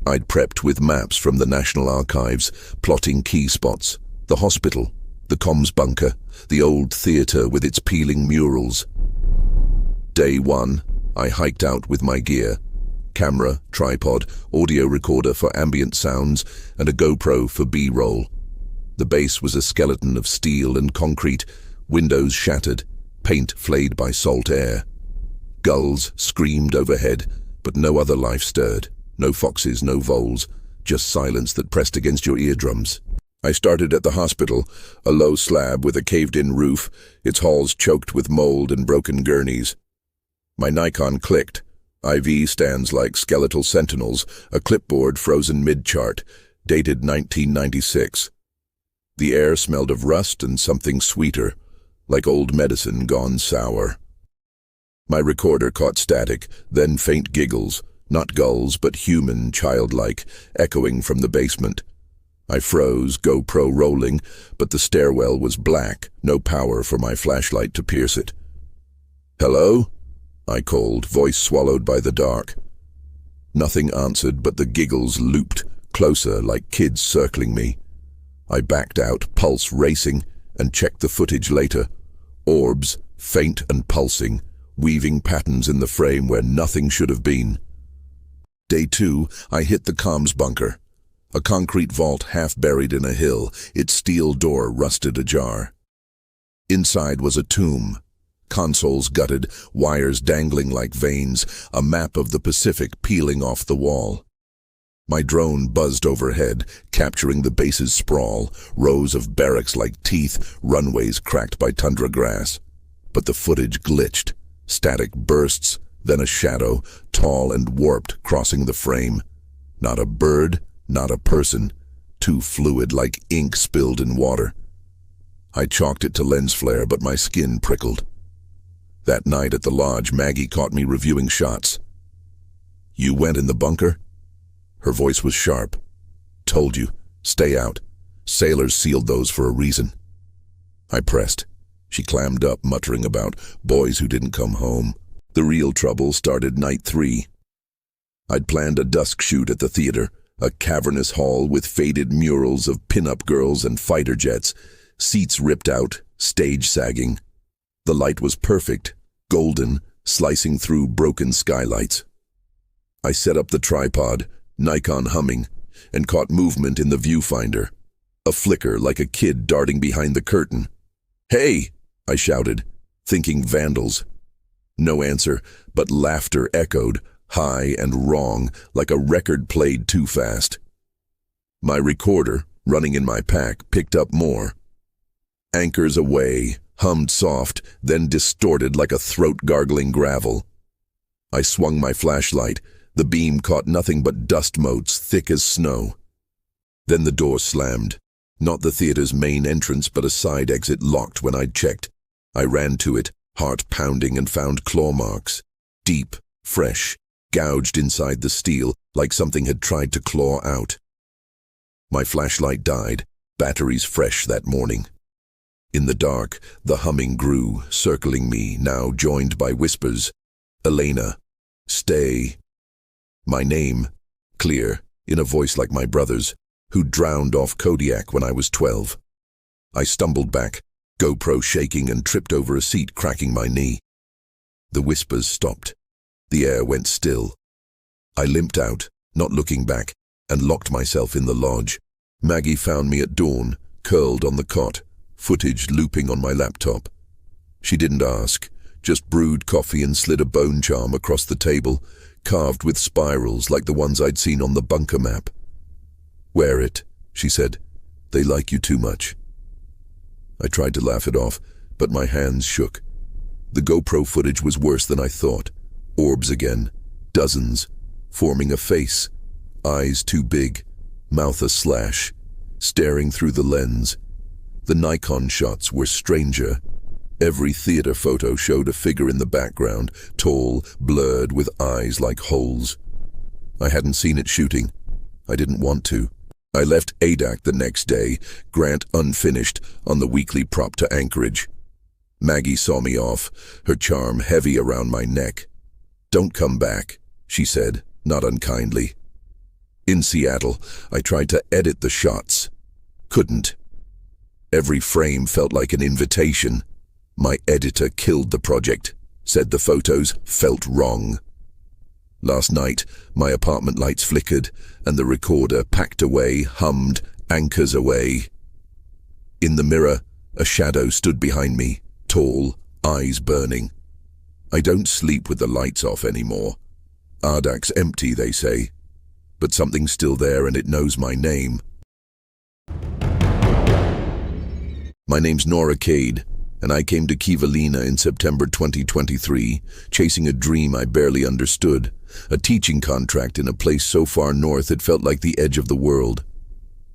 I'd prepped with maps from the National Archives, plotting key spots: the hospital, the comms bunker, the old theater with its peeling murals. Day 1, I hiked out with my gear: camera, tripod, audio recorder for ambient sounds, and a GoPro for B-roll. The base was a skeleton of steel and concrete, windows shattered, paint flayed by salt air. Gulls screamed overhead, but no other life stirred. No foxes, no voles, just silence that pressed against your eardrums. I started at the hospital, a low slab with a caved-in roof, its halls choked with mold and broken gurneys. My Nikon clicked. IV stands like skeletal sentinels, a clipboard frozen mid-chart, dated 1996. The air smelled of rust and something sweeter, like old medicine gone sour. My recorder caught static, then faint giggles, not gulls but human, childlike, echoing from the basement. I froze, GoPro rolling, but the stairwell was black, no power for my flashlight to pierce it. "Hello?" I called, voice swallowed by the dark. Nothing answered, but the giggles looped, closer, like kids circling me. I backed out, pulse racing, and checked the footage later. Orbs, faint and pulsing, weaving patterns in the frame where nothing should have been. Day 2, I hit the comms bunker. A concrete vault half buried in a hill, its steel door rusted ajar. Inside was a tomb. Consoles gutted, wires dangling like veins, a map of the Pacific peeling off the wall. My drone buzzed overhead, capturing the base's sprawl, rows of barracks like teeth, runways cracked by tundra grass. But the footage glitched. Static bursts, then a shadow, tall and warped, crossing the frame. Not a bird, not a person, too fluid like ink spilled in water. I chalked it to lens flare, but my skin prickled. That night at the lodge, Maggie caught me reviewing shots. "You went in the bunker?" Her voice was sharp. "Told you, stay out. Sailors sealed those for a reason." I pressed. She clammed up, muttering about boys who didn't come home. The real trouble started night 3. I'd planned a dusk shoot at the theater, a cavernous hall with faded murals of pin-up girls and fighter jets, seats ripped out, stage sagging. The light was perfect, golden, slicing through broken skylights. I set up the tripod, Nikon humming, and caught movement in the viewfinder. A flicker like a kid darting behind the curtain. "Hey!" I shouted, thinking vandals. No answer, but laughter echoed, high and wrong, like a record played too fast. My recorder, running in my pack, picked up more. Anchors away, hummed soft, then distorted like a throat-gargling gravel. I swung my flashlight. The beam caught nothing but dust motes thick as snow. Then the door slammed. Not the theater's main entrance, but a side exit locked when I'd checked. I ran to it, heart pounding, and found claw marks. Deep, fresh, gouged inside the steel, like something had tried to claw out. My flashlight died, batteries fresh that morning. In the dark, the humming grew, circling me, now joined by whispers. "Elena, stay." My name, clear, in a voice like my brother's, who drowned off Kodiak when I was 12. I stumbled back, GoPro shaking, and tripped over a seat, cracking my knee. The whispers stopped. The air went still. I limped out, not looking back, and locked myself in the lodge. Maggie found me at dawn, curled on the cot, footage looping on my laptop. She didn't ask, just brewed coffee and slid a bone charm across the table, carved with spirals like the ones I'd seen on the bunker map. "Wear it," she said. They like you too much." I tried to laugh it off, but my hands shook. The GoPro footage was worse than I thought. Orbs again, dozens, forming a face, eyes too big, mouth a slash, staring through the lens. The Nikon shots were stranger. Every theater photo showed a figure in the background, tall, blurred, with eyes like holes. I hadn't seen it shooting. I didn't want to. I left Adak the next day, Grant unfinished, on the weekly prop to Anchorage. Maggie saw me off, her charm heavy around my neck. "Don't come back," she said, not unkindly. In Seattle, I tried to edit the shots. Couldn't. Every frame felt like an invitation. My editor killed the project, said the photos felt wrong. Last night, my apartment lights flickered, and the recorder, packed away, hummed, "Anchors away." In the mirror, a shadow stood behind me, tall, eyes burning. I don't sleep with the lights off anymore. Adak's empty, they say, but something's still there and it knows my name. My name's Nora Cade, and I came to Kivalina in September 2023, chasing a dream I barely understood, a teaching contract in a place so far north it felt like the edge of the world.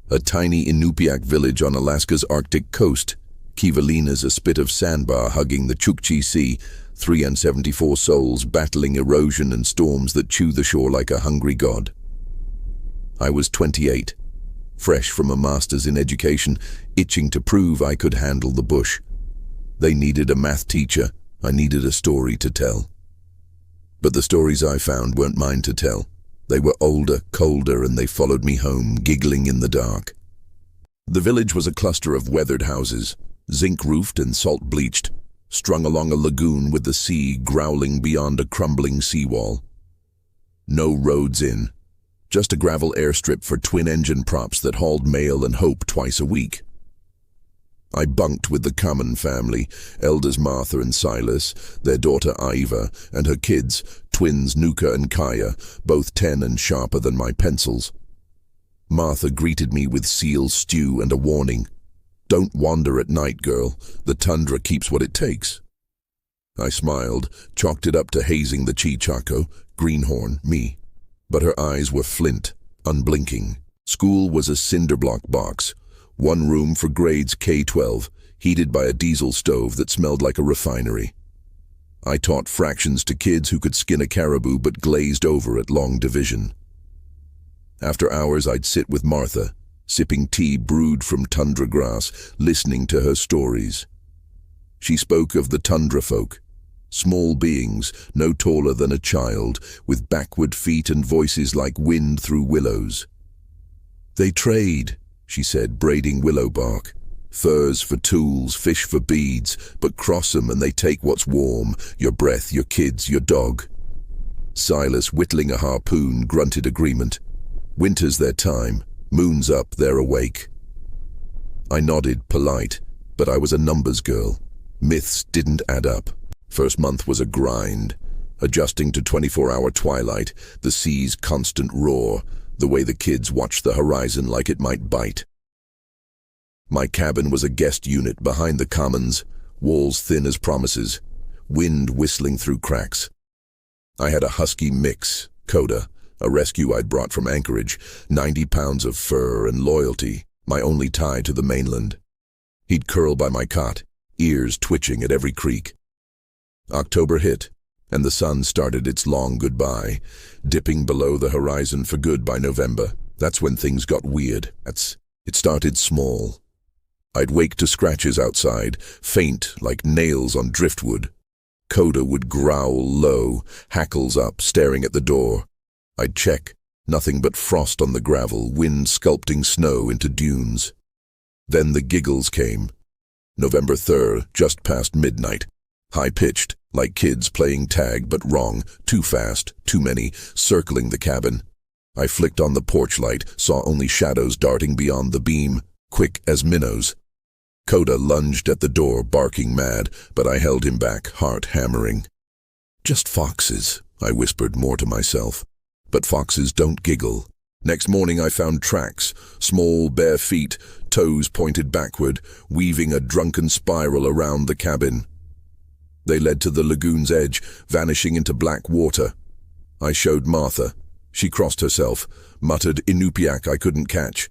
A tiny Inupiaq village on Alaska's Arctic coast. Kivalina's a spit of sandbar hugging the Chukchi Sea, 374 souls battling erosion and storms that chew the shore like a hungry god. I was 28, fresh from a master's in education, itching to prove I could handle the bush. They needed a math teacher, I needed a story to tell. But the stories I found weren't mine to tell. They were older, colder, and they followed me home, giggling in the dark. The village was a cluster of weathered houses, zinc-roofed and salt-bleached, strung along a lagoon with the sea growling beyond a crumbling seawall. No roads in, just a gravel airstrip for twin-engine props that hauled mail and hope twice a week. I bunked with the Common family, elders Martha and Silas, their daughter Iva, and her kids, twins Nuka and Kaya, both 10 and sharper than my pencils. Martha greeted me with seal stew and a warning. "Don't wander at night, girl. The Tundra keeps what it takes." I smiled, chalked it up to hazing the Chichaco, greenhorn, me. But her eyes were flint, unblinking. School was a cinder block box. One room for grades K-12, heated by a diesel stove that smelled like a refinery. I taught fractions to kids who could skin a caribou but glazed over at long division. After hours, I'd sit with Martha, sipping tea brewed from tundra grass, listening to her stories. She spoke of the tundra folk, small beings, no taller than a child, with backward feet and voices like wind through willows. "They trade," she said, braiding willow bark. "Furs for tools, fish for beads, but cross 'em and they take what's warm, your breath, your kids, your dog." Silas, whittling a harpoon, grunted agreement. Winter's their time, moon's up, they're awake. I nodded, polite, but I was a numbers girl. Myths didn't add up. First month was a grind, adjusting to 24-hour twilight, the sea's constant roar, the way the kids watched the horizon like it might bite. My cabin was a guest unit behind the commons, walls thin as promises, wind whistling through cracks. I had a husky mix, Coda, a rescue I'd brought from Anchorage, 90 pounds of fur and loyalty, my only tie to the mainland. He'd curl by my cot, ears twitching at every creak. October hit, and the sun started its long goodbye, dipping below the horizon for good by November. That's when things got weird. It started small. I'd wake to scratches outside, faint like nails on driftwood. Coda would growl low, hackles up, staring at the door. I'd check, nothing but frost on the gravel, wind sculpting snow into dunes. Then the giggles came. November 3rd, just past midnight. High-pitched, like kids playing tag, but wrong, too fast, too many, circling the cabin. I flicked on the porch light, saw only shadows darting beyond the beam, quick as minnows. Coda lunged at the door, barking mad, but I held him back, heart hammering. "Just foxes," I whispered more to myself. "But foxes don't giggle. Next morning I found tracks, small bare feet, toes pointed backward, weaving a drunken spiral around the cabin. They led to the lagoon's edge, vanishing into black water. I showed Martha. She crossed herself, muttered Inupiaq I couldn't catch.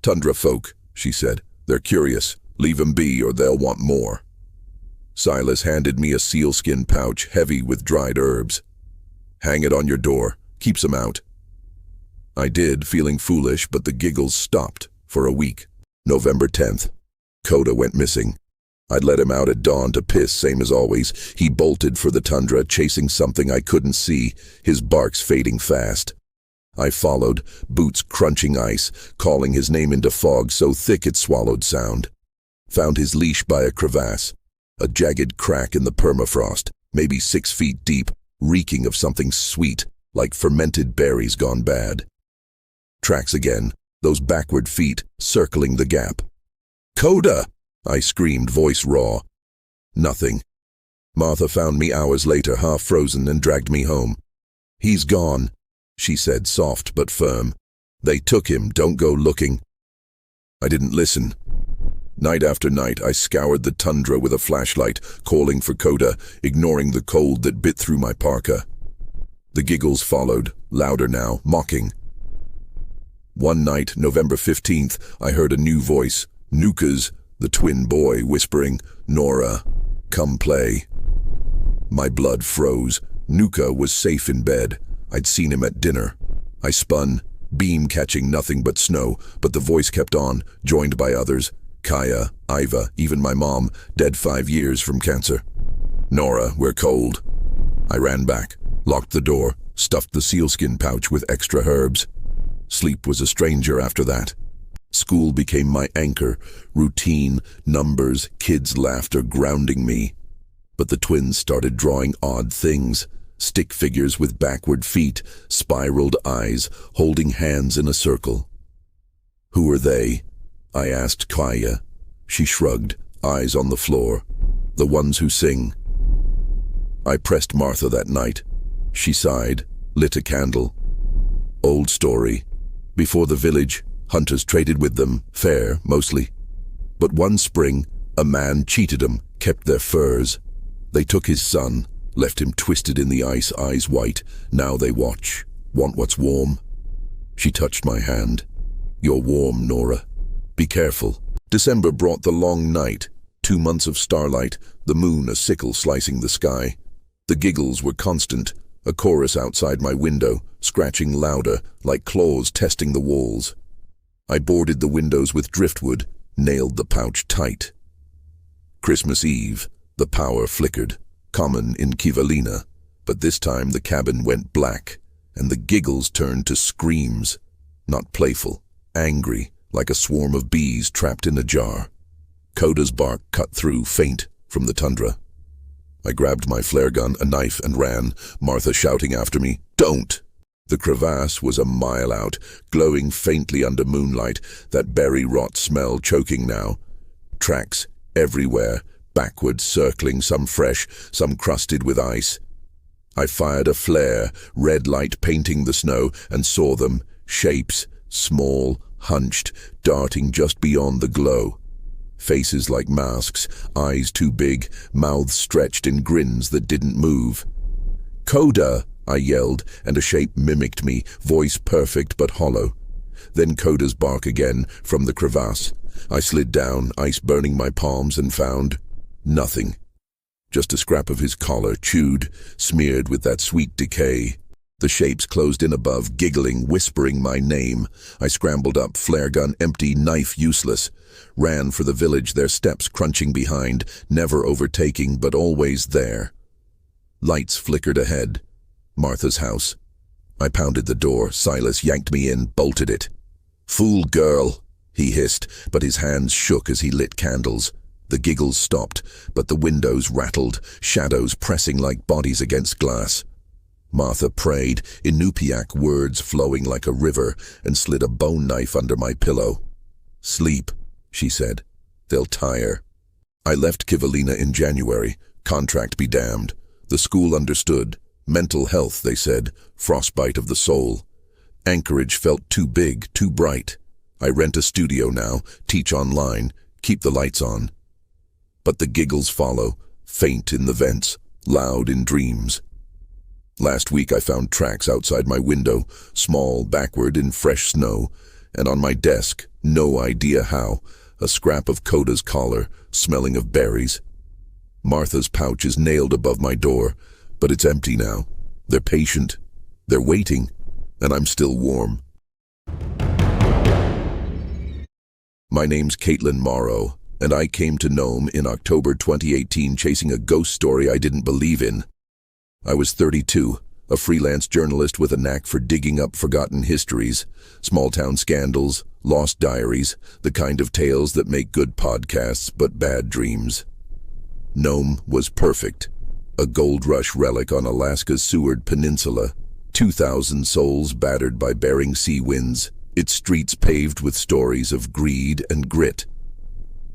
"Tundra folk," she said. "They're curious. Leave 'em be or they'll want more." Silas handed me a sealskin pouch heavy with dried herbs. "Hang it on your door. Keeps 'em out." I did, feeling foolish, but the giggles stopped for a week. November 10th. Coda went missing. I'd let him out at dawn to piss, same as always. He bolted for the tundra, chasing something I couldn't see, his barks fading fast. I followed, boots crunching ice, calling his name into fog so thick it swallowed sound. Found his leash by a crevasse, a jagged crack in the permafrost, maybe 6 feet deep, reeking of something sweet, like fermented berries gone bad. Tracks again, those backward feet circling the gap. "Coda!" I screamed, voice raw. Nothing. Martha found me hours later, half frozen, and dragged me home. "He's gone," she said, soft but firm. "They took him, don't go looking." I didn't listen. Night after night, I scoured the tundra with a flashlight, calling for Coda, ignoring the cold that bit through my parka. The giggles followed, louder now, mocking. One night, November 15th, I heard a new voice, Nuka's, the twin boy, whispering, "Nora, come play." My blood froze. Nuka was safe in bed. I'd seen him at dinner. I spun, beam catching nothing but snow, but the voice kept on, joined by others. Kaya, Iva, even my mom, dead 5 years from cancer. "Nora, we're cold." I ran back, locked the door, stuffed the sealskin pouch with extra herbs. Sleep was a stranger after that. School became my anchor, routine, numbers, kids' laughter grounding me. But the twins started drawing odd things, stick figures with backward feet, spiraled eyes, holding hands in a circle. "Who are they?" I asked Kaya. She shrugged, eyes on the floor. "The ones who sing." I pressed Martha that night. She sighed, lit a candle. "Old story. Before the village, hunters traded with them, fair, mostly. But one spring, a man cheated them, kept their furs. They took his son, left him twisted in the ice, eyes white. Now they watch, want what's warm." She touched my hand. "You're warm, Nora. Be careful." December brought the long night, 2 months of starlight, the moon a sickle slicing the sky. The giggles were constant, a chorus outside my window, scratching louder, like claws testing the walls. I boarded the windows with driftwood, nailed the pouch tight. Christmas Eve, the power flickered, common in Kivalina, but this time the cabin went black, and the giggles turned to screams, not playful, angry, like a swarm of bees trapped in a jar. Coda's bark cut through, faint, from the tundra. I grabbed my flare gun, a knife, and ran, Martha shouting after me, "Don't!" The crevasse was a mile out, glowing faintly under moonlight, that berry rot smell choking now. Tracks everywhere, backward circling, some fresh, some crusted with ice. I fired a flare, red light painting the snow, and saw them, shapes, small, hunched, darting just beyond the glow. Faces like masks, eyes too big, mouths stretched in grins that didn't move. "Coda!" I yelled, and a shape mimicked me, voice perfect but hollow. Then Coda's bark again, from the crevasse. I slid down, ice burning my palms, and found nothing. Just a scrap of his collar, chewed, smeared with that sweet decay. The shapes closed in above, giggling, whispering my name. I scrambled up, flare gun empty, knife useless. Ran for the village, their steps crunching behind, never overtaking, but always there. Lights flickered ahead. Martha's house. I pounded the door. Silas yanked me in, bolted it. "Fool girl," he hissed, but his hands shook as he lit candles. The giggles stopped, but the windows rattled, shadows pressing like bodies against glass. Martha prayed, Inupiaq words flowing like a river, and slid a bone knife under my pillow. "Sleep," she said. "They'll tire." I left Kivalina in January. Contract be damned. The school understood. Mental health, they said, frostbite of the soul. Anchorage felt too big, too bright. I rent a studio now, teach online, keep the lights on. But the giggles follow, faint in the vents, loud in dreams. Last week I found tracks outside my window, small, backward in fresh snow, and on my desk, no idea how, a scrap of Coda's collar, smelling of berries. Martha's pouch is nailed above my door, but it's empty now. They're patient, they're waiting, and I'm still warm. My name's Caitlin Morrow, and I came to Nome in October 2018 chasing a ghost story I didn't believe in. I was 32, a freelance journalist with a knack for digging up forgotten histories, small-town scandals, lost diaries, the kind of tales that make good podcasts but bad dreams. Nome was perfect, a gold rush relic on Alaska's Seward Peninsula, 2,000 souls battered by Bering Sea winds, its streets paved with stories of greed and grit.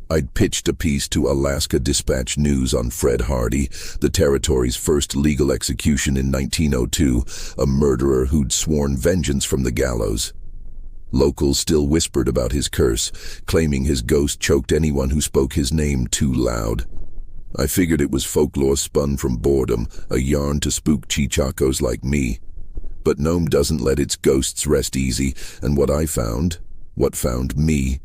I'd pitched a piece to Alaska Dispatch News on Fred Hardy, the territory's first legal execution in 1902, a murderer who'd sworn vengeance from the gallows. Locals still whispered about his curse, claiming his ghost choked anyone who spoke his name too loud. I figured it was folklore spun from boredom, a yarn to spook chichacos like me. But Nome doesn't let its ghosts rest easy, and what found me,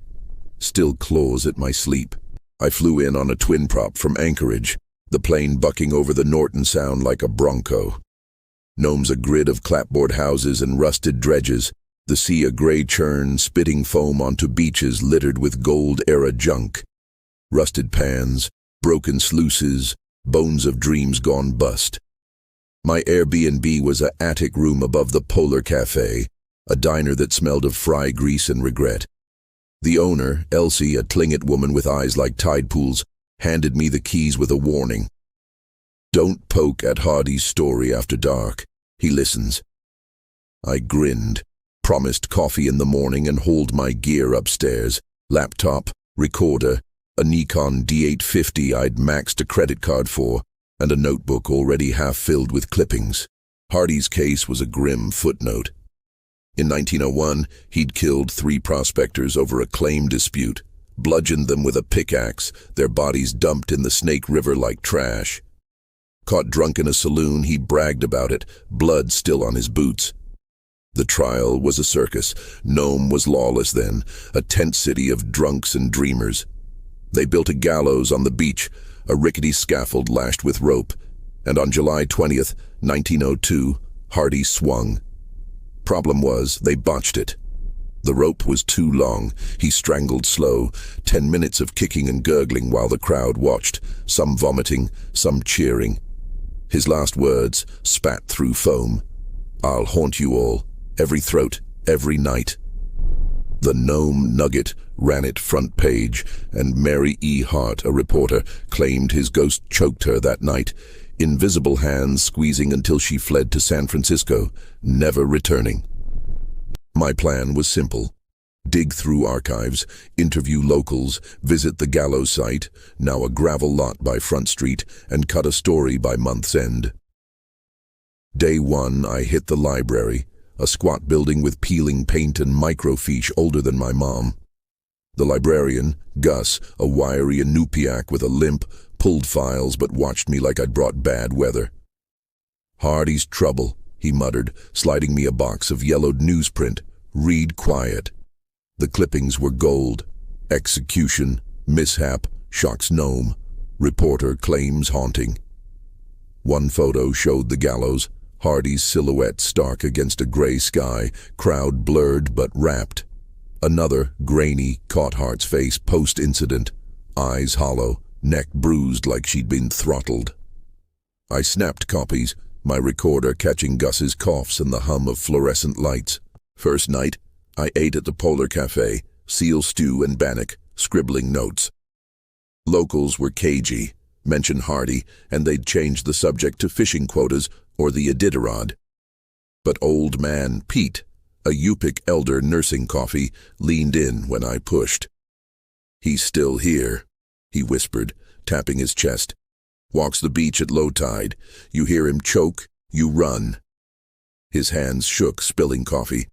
still claws at my sleep. I flew in on a twin prop from Anchorage, the plane bucking over the Norton Sound like a bronco. Nome's a grid of clapboard houses and rusted dredges, the sea a gray churn spitting foam onto beaches littered with gold-era junk. Rusted pans, broken sluices, bones of dreams gone bust. My Airbnb was an attic room above the Polar Cafe, a diner that smelled of fry grease and regret. The owner, Elsie, a Tlingit woman with eyes like tide pools, handed me the keys with a warning. Don't poke at Hardy's story after dark. He listens. I grinned, promised coffee in the morning and hauled my gear upstairs. Laptop, recorder, a Nikon D850 I'd maxed a credit card for, and a notebook already half filled with clippings. Hardy's case was a grim footnote. In 1901, he'd killed 3 prospectors over a claim dispute, bludgeoned them with a pickaxe, their bodies dumped in the Snake River like trash. Caught drunk in a saloon, he bragged about it, blood still on his boots. The trial was a circus. Nome was lawless then, a tent city of drunks and dreamers. They built a gallows on the beach, a rickety scaffold lashed with rope, and on July 20th, 1902, Hardy swung. Problem was, they botched it. The rope was too long. He strangled slow, 10 minutes of kicking and gurgling while the crowd watched, some vomiting, some cheering. His last words spat through foam. I'll haunt you all, every throat, every night. The Nome Nugget ran it front page, and Mary E. Hart, a reporter, claimed his ghost choked her that night, invisible hands squeezing until she fled to San Francisco, never returning. My plan was simple. Dig through archives, interview locals, visit the gallows site, now a gravel lot by Front Street, and cut a story by month's end. Day 1, I hit the library, a squat building with peeling paint and microfiche older than my mom. The librarian, Gus, a wiry Inupiaq with a limp, pulled files but watched me like I'd brought bad weather. Hardy's trouble, he muttered, sliding me a box of yellowed newsprint. Read quiet. The clippings were gold. Execution, mishap, shocks Nome. Reporter claims haunting. One photo showed the gallows, Hardy's silhouette stark against a gray sky, crowd blurred but rapt. Another, grainy, caught Hart's face post-incident, eyes hollow, neck bruised like she'd been throttled. I snapped copies, my recorder catching Gus's coughs and the hum of fluorescent lights. First night, I ate at the Polar Cafe, seal stew and bannock, scribbling notes. Locals were cagey, mentioned Hardy, and they'd changed the subject to fishing quotas or the Iditarod. But old man Pete, a Yupik elder nursing coffee, leaned in when I pushed. He's still here, he whispered, tapping his chest. Walks the beach at low tide. You hear him choke, you run. His hands shook, spilling coffee.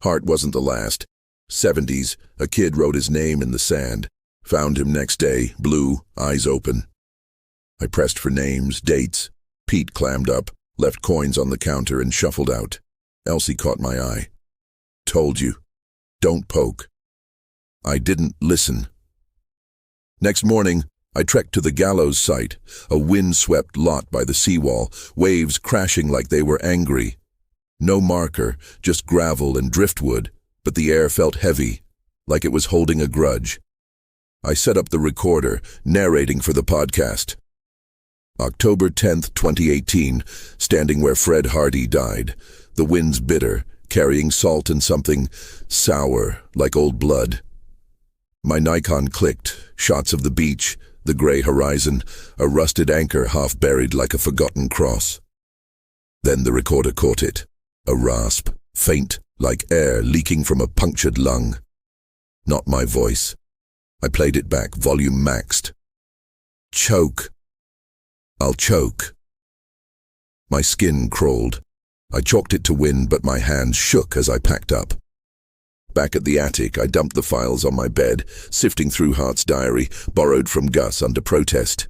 Hart wasn't the last. 70s, a kid wrote his name in the sand. Found him next day, blue, eyes open. I pressed for names, dates. Pete clammed up, left coins on the counter and shuffled out. Elsie caught my eye. Told you. Don't poke. I didn't listen. Next morning, I trekked to the gallows site, a wind-swept lot by the seawall, waves crashing like they were angry. No marker, just gravel and driftwood, but the air felt heavy, like it was holding a grudge. I set up the recorder, narrating for the podcast. October 10th, 2018, standing where Fred Hardy died. The wind's bitter, carrying salt and something sour, like old blood. My Nikon clicked, shots of the beach, the gray horizon, a rusted anchor half buried like a forgotten cross. Then the recorder caught it, a rasp, faint, like air leaking from a punctured lung. Not my voice. I played it back, volume maxed. Choke. I'll choke. My skin crawled. I chalked it to wind, but my hands shook as I packed up. Back at the attic, I dumped the files on my bed, sifting through Hart's diary, borrowed from Gus under protest.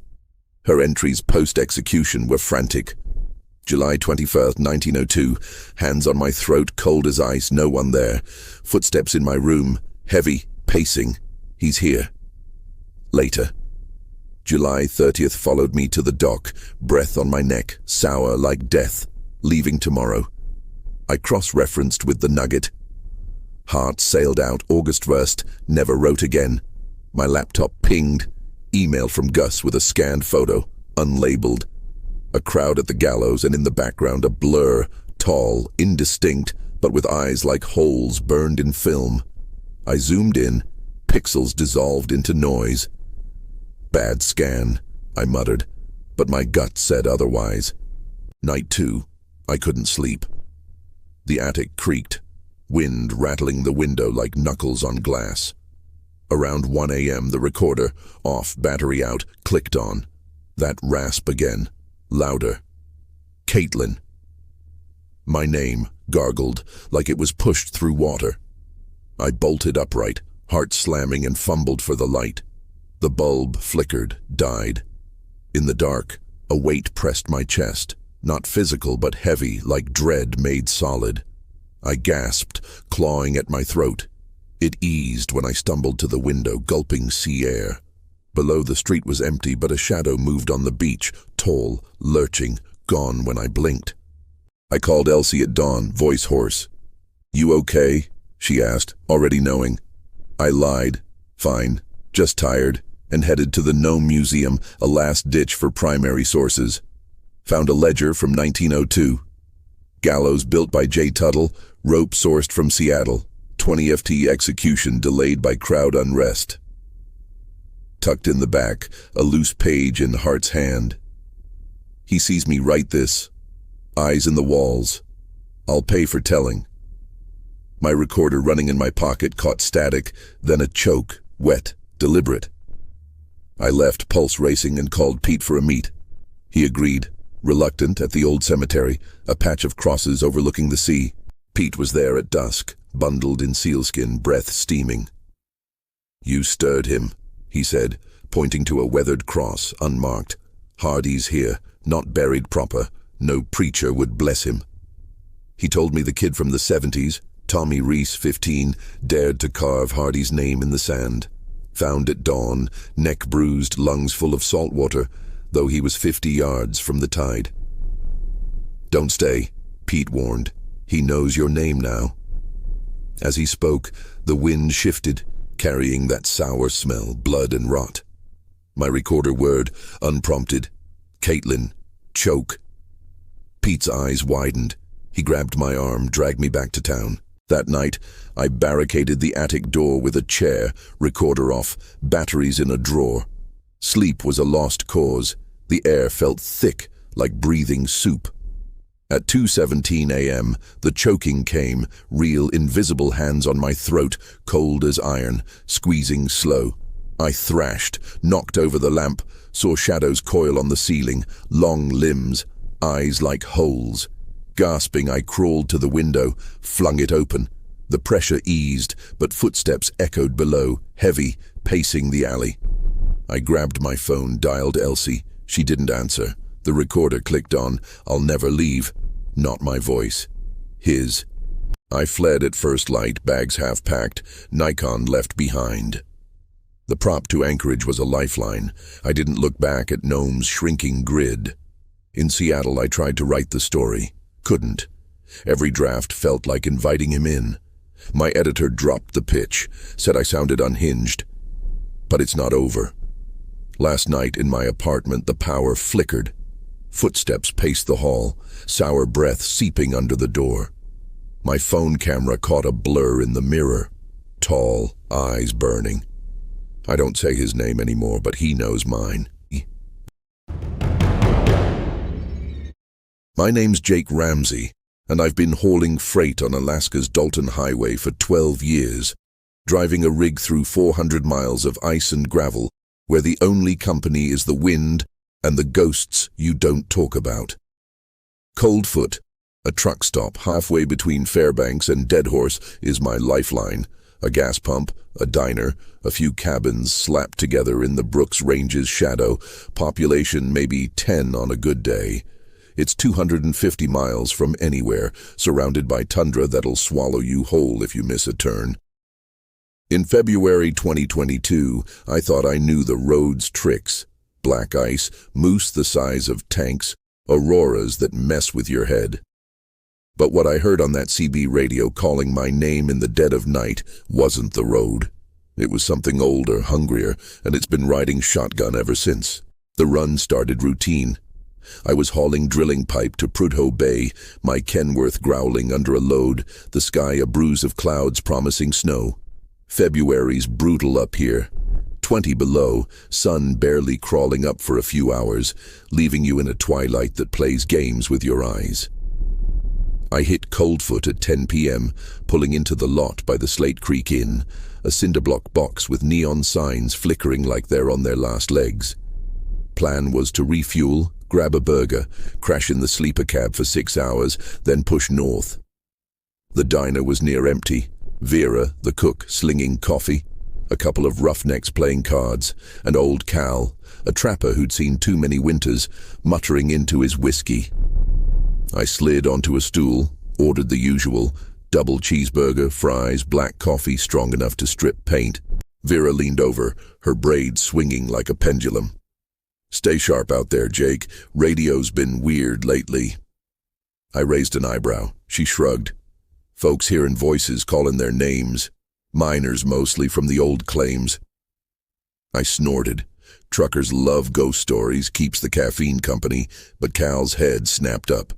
Her entries post-execution were frantic. July 21st, 1902, hands on my throat, cold as ice, no one there. Footsteps in my room, heavy, pacing. He's here. Later. July 30th followed me to the dock, breath on my neck, sour like death, leaving tomorrow. I cross-referenced with the nugget. Hart sailed out August 1st, never wrote again. My laptop pinged. Email from Gus with a scanned photo, unlabeled. A crowd at the gallows and in the background a blur, tall, indistinct, but with eyes like holes burned in film. I zoomed in, pixels dissolved into noise. Bad scan, I muttered, but my gut said otherwise. Night 2, I couldn't sleep. The attic creaked, wind rattling the window like knuckles on glass. Around 1 a.m. the recorder, off, battery out, clicked on. That rasp again, louder. Caitlin. My name gargled like it was pushed through water. I bolted upright, heart slamming, and fumbled for the light. The bulb flickered, died. In the dark, a weight pressed my chest, not physical but heavy, like dread made solid. I gasped, clawing at my throat. It eased when I stumbled to the window, gulping sea air. Below the street was empty, but a shadow moved on the beach, tall, lurching, gone when I blinked. I called Elsie at dawn, voice hoarse. "You okay?" she asked, already knowing. I lied. Fine, just tired, and headed to the Nome Museum, a last ditch for primary sources. Found a ledger from 1902. Gallows built by J. Tuttle, rope sourced from Seattle. 20 FT execution delayed by crowd unrest. Tucked in the back, a loose page in Hart's hand. He sees me write this. Eyes in the walls. I'll pay for telling. My recorder running in my pocket caught static, then a choke, wet, deliberate. I left, pulse racing, and called Pete for a meet. He agreed, reluctant, at the old cemetery, a patch of crosses overlooking the sea. Pete was there at dusk, bundled in sealskin, breath steaming. "You stirred him," he said, pointing to a weathered cross, unmarked. "Hardy's here, not buried proper. No preacher would bless him." He told me the kid from the 70s, Tommy Reese, 15, dared to carve Hardy's name in the sand. Found at dawn, neck bruised, lungs full of salt water, though he was 50 yards from the tide. "Don't stay," Pete warned. "He knows your name now." As he spoke, the wind shifted, carrying that sour smell, blood and rot. My recorder word, unprompted. "Caitlin, choke." Pete's eyes widened. He grabbed my arm, dragged me back to town. That night, I barricaded the attic door with a chair, recorder off, batteries in a drawer. Sleep was a lost cause. The air felt thick, like breathing soup. At 2:17 a.m., the choking came, real invisible hands on my throat, cold as iron, squeezing slow. I thrashed, knocked over the lamp, saw shadows coil on the ceiling, long limbs, eyes like holes. Gasping, I crawled to the window, flung it open. The pressure eased, but footsteps echoed below, heavy, pacing the alley. I grabbed my phone, dialed Elsie. She didn't answer. The recorder clicked on, "I'll never leave." Not my voice. His. I fled at first light, bags half packed, Nikon left behind. The prop to anchorage was a lifeline. I didn't look back at Nome's shrinking grid. In Seattle, I tried to write the story. Couldn't. Every draft felt like inviting him in. My editor dropped the pitch, said I sounded unhinged. But it's not over. Last night in my apartment, the power flickered. Footsteps paced the hall, sour breath seeping under the door. My phone camera caught a blur in the mirror. Tall, eyes burning. I don't say his name anymore, but he knows mine. My name's Jake Ramsey, and I've been hauling freight on Alaska's Dalton Highway for 12 years, driving a rig through 400 miles of ice and gravel, where the only company is the wind and the ghosts you don't talk about. Coldfoot, a truck stop halfway between Fairbanks and Deadhorse, is my lifeline. A gas pump, a diner, a few cabins slapped together in the Brooks Ranges shadow, population maybe 10 on a good day. It's 250 miles from anywhere, surrounded by tundra that'll swallow you whole if you miss a turn. In February 2022, I thought I knew the road's tricks. Black ice, moose the size of tanks, auroras that mess with your head. But what I heard on that CB radio calling my name in the dead of night wasn't the road. It was something older, hungrier, and it's been riding shotgun ever since. The run started routine. I was hauling drilling pipe to Prudhoe Bay, my Kenworth growling under a load, the sky a bruise of clouds promising snow. February's brutal up here. 20 below, sun barely crawling up for a few hours, leaving you in a twilight that plays games with your eyes. I hit Coldfoot at 10 p.m., pulling into the lot by the Slate Creek Inn, a cinderblock box with neon signs flickering like they're on their last legs. Plan was to refuel, grab a burger, crash in the sleeper cab for 6 hours, then push north. The diner was near empty, Vera, the cook, slinging coffee, a couple of roughnecks playing cards, and old Cal, a trapper who'd seen too many winters, muttering into his whiskey. I slid onto a stool, ordered the usual, double cheeseburger, fries, black coffee strong enough to strip paint. Vera leaned over, her braids swinging like a pendulum. "Stay sharp out there, Jake. Radio's been weird lately." I raised an eyebrow. She shrugged. "Folks hearing voices calling their names. Miners mostly from the old claims." I snorted. Truckers love ghost stories, keeps the caffeine company, but Cal's head snapped up.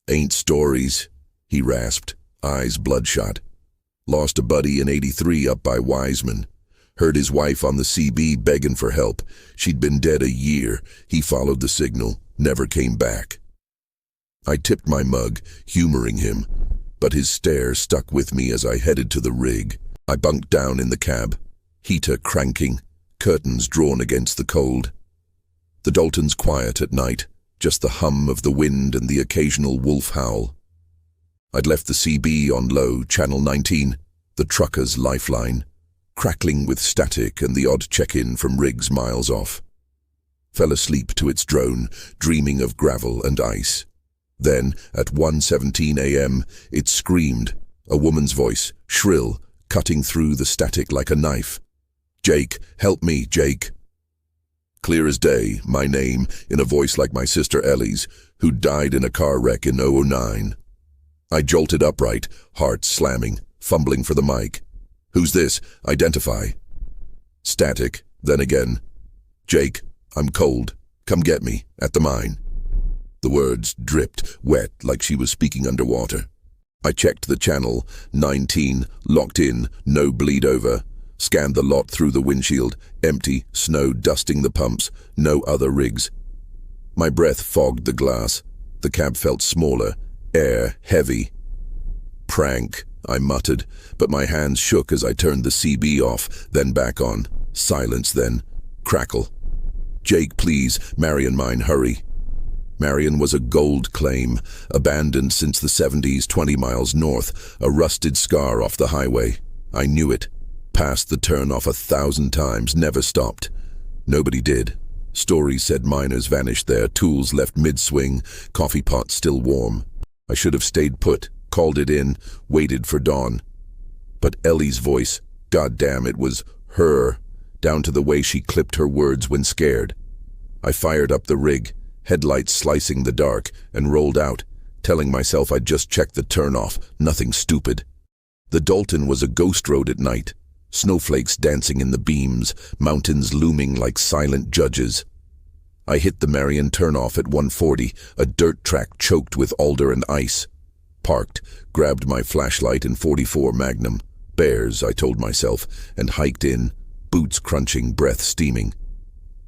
"Ain't stories," he rasped, eyes bloodshot. "Lost a buddy in '83 up by Wiseman. Heard his wife on the CB begging for help. She'd been dead a year. He followed the signal, never came back." I tipped my mug, humoring him, but his stare stuck with me as I headed to the rig. I bunked down in the cab, heater cranking, curtains drawn against the cold. The Dalton's quiet at night, just the hum of the wind and the occasional wolf howl. I'd left the CB on low, channel 19, the trucker's lifeline, crackling with static and the odd check-in from rigs miles off. Fell asleep to its drone, dreaming of gravel and ice. Then, at 1:17 a.m., it screamed, a woman's voice, shrill, cutting through the static like a knife. "Jake, help me, Jake." Clear as day, my name, in a voice like my sister Ellie's, who died in a car wreck in 2009. I jolted upright, heart slamming, fumbling for the mic. "Who's this? Identify." Static, then again. "Jake, I'm cold. Come get me, at the mine." The words dripped, wet, like she was speaking underwater. I checked the channel, 19, locked in, no bleed over. Scanned the lot through the windshield, empty, snow dusting the pumps, no other rigs. My breath fogged the glass. The cab felt smaller, air heavy. "Prank," I muttered, but my hands shook as I turned the CB off, then back on. Silence then. Crackle. "Jake, please, Mary and mine, hurry." Marion was a gold claim, abandoned since the 70s, 20 miles north, a rusted scar off the highway. I knew it. Passed the turn-off 1,000 times, never stopped. Nobody did. Stories said miners vanished there, tools left mid-swing, coffee pot still warm. I should have stayed put, called it in, waited for dawn. But Ellie's voice, goddamn, it was her, down to the way she clipped her words when scared. I fired up the rig, headlights slicing the dark, and rolled out, telling myself I'd just checked the turn-off, nothing stupid. The Dalton was a ghost road at night. Snowflakes dancing in the beams, mountains looming like silent judges. I hit the Marion turnoff at 140, a dirt track choked with alder and ice. Parked, grabbed my flashlight and .44 Magnum. Bears, I told myself, and hiked in, boots crunching, breath steaming.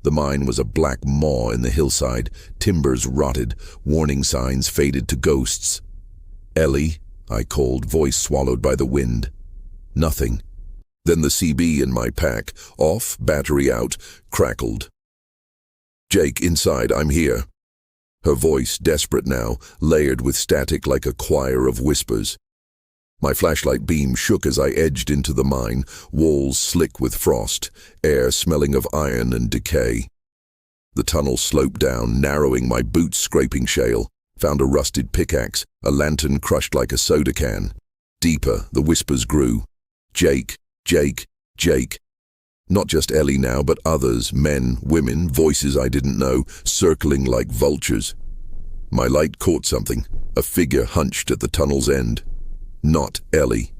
The mine was a black maw in the hillside, timbers rotted, warning signs faded to ghosts. "Ellie," I called, voice swallowed by the wind. Nothing. Then the CB in my pack, off, battery out, crackled. "Jake, inside, I'm here." Her voice, desperate now, layered with static like a choir of whispers. My flashlight beam shook as I edged into the mine, walls slick with frost, air smelling of iron and decay. The tunnel sloped down, narrowing, my boots scraping shale. Found a rusted pickaxe, a lantern crushed like a soda can. Deeper, the whispers grew. "Jake, Jake, Jake." Not just Ellie now, but others, men, women, voices I didn't know, circling like vultures. My light caught something, a figure hunched at the tunnel's end. Not Ellie.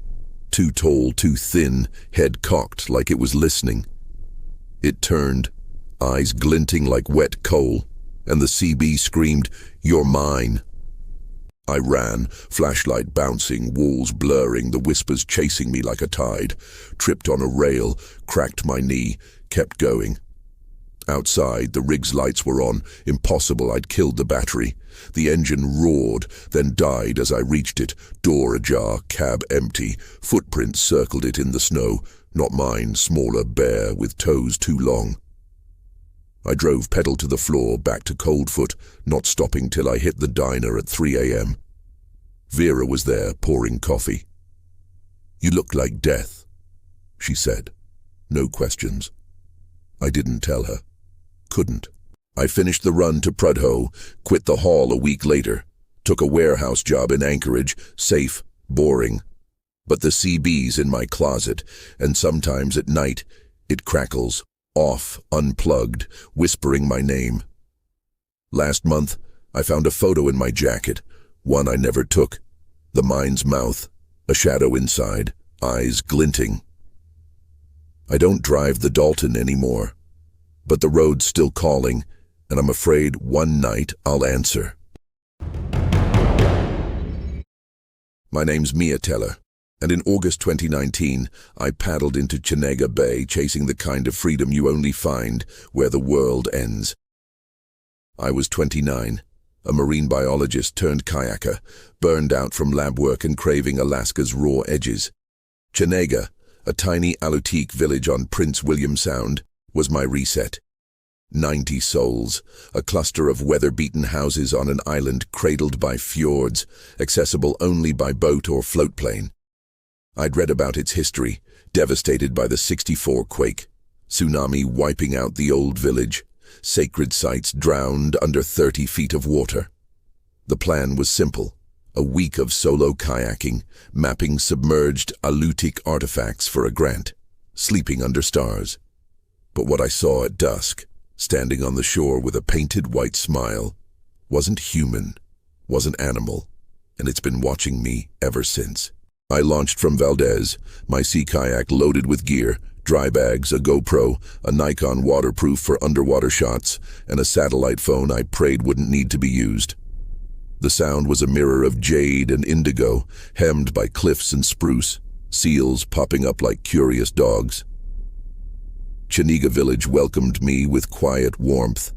Too tall, too thin, head cocked like it was listening. It turned, eyes glinting like wet coal, and the CB screamed, "You're mine." I ran, flashlight bouncing, walls blurring, the whispers chasing me like a tide. Tripped on a rail, cracked my knee, kept going. Outside, the rig's lights were on. Impossible, I'd killed the battery. The engine roared, then died as I reached it. Door ajar, cab empty. Footprints circled it in the snow. Not mine, smaller, bare, with toes too long. I drove pedal to the floor, back to Coldfoot, not stopping till I hit the diner at 3 a.m. Vera was there, pouring coffee. "You look like death," she said. No questions. I didn't tell her. Couldn't. I finished the run to Prudhoe, quit the hall a week later, took a warehouse job in Anchorage, safe, boring. But the CB's in my closet, and sometimes at night it crackles, off, unplugged, whispering my name. Last month, I found a photo in my jacket, one I never took. The mine's mouth, a shadow inside, eyes glinting. I don't drive the Dalton anymore, but the road's still calling, and I'm afraid one night I'll answer. My name's Mia Teller, and in August 2019, I paddled into Chenega Bay, chasing the kind of freedom you only find where the world ends. I was 29, a marine biologist turned kayaker, burned out from lab work and craving Alaska's raw edges. Chenega, a tiny Alutiiq village on Prince William Sound, was my reset. 90 souls, a cluster of weather-beaten houses on an island cradled by fjords, accessible only by boat or floatplane. I'd read about its history, devastated by the '64 quake, tsunami wiping out the old village, sacred sites drowned under 30 feet of water. The plan was simple, a week of solo kayaking, mapping submerged Alutiiq artifacts for a grant, sleeping under stars. But what I saw at dusk, standing on the shore with a painted white smile, wasn't human, wasn't animal, and it's been watching me ever since. I launched from Valdez, my sea kayak loaded with gear, dry bags, a GoPro, a Nikon waterproof for underwater shots, and a satellite phone I prayed wouldn't need to be used. The sound was a mirror of jade and indigo, hemmed by cliffs and spruce, seals popping up like curious dogs. Chenega village welcomed me with quiet warmth.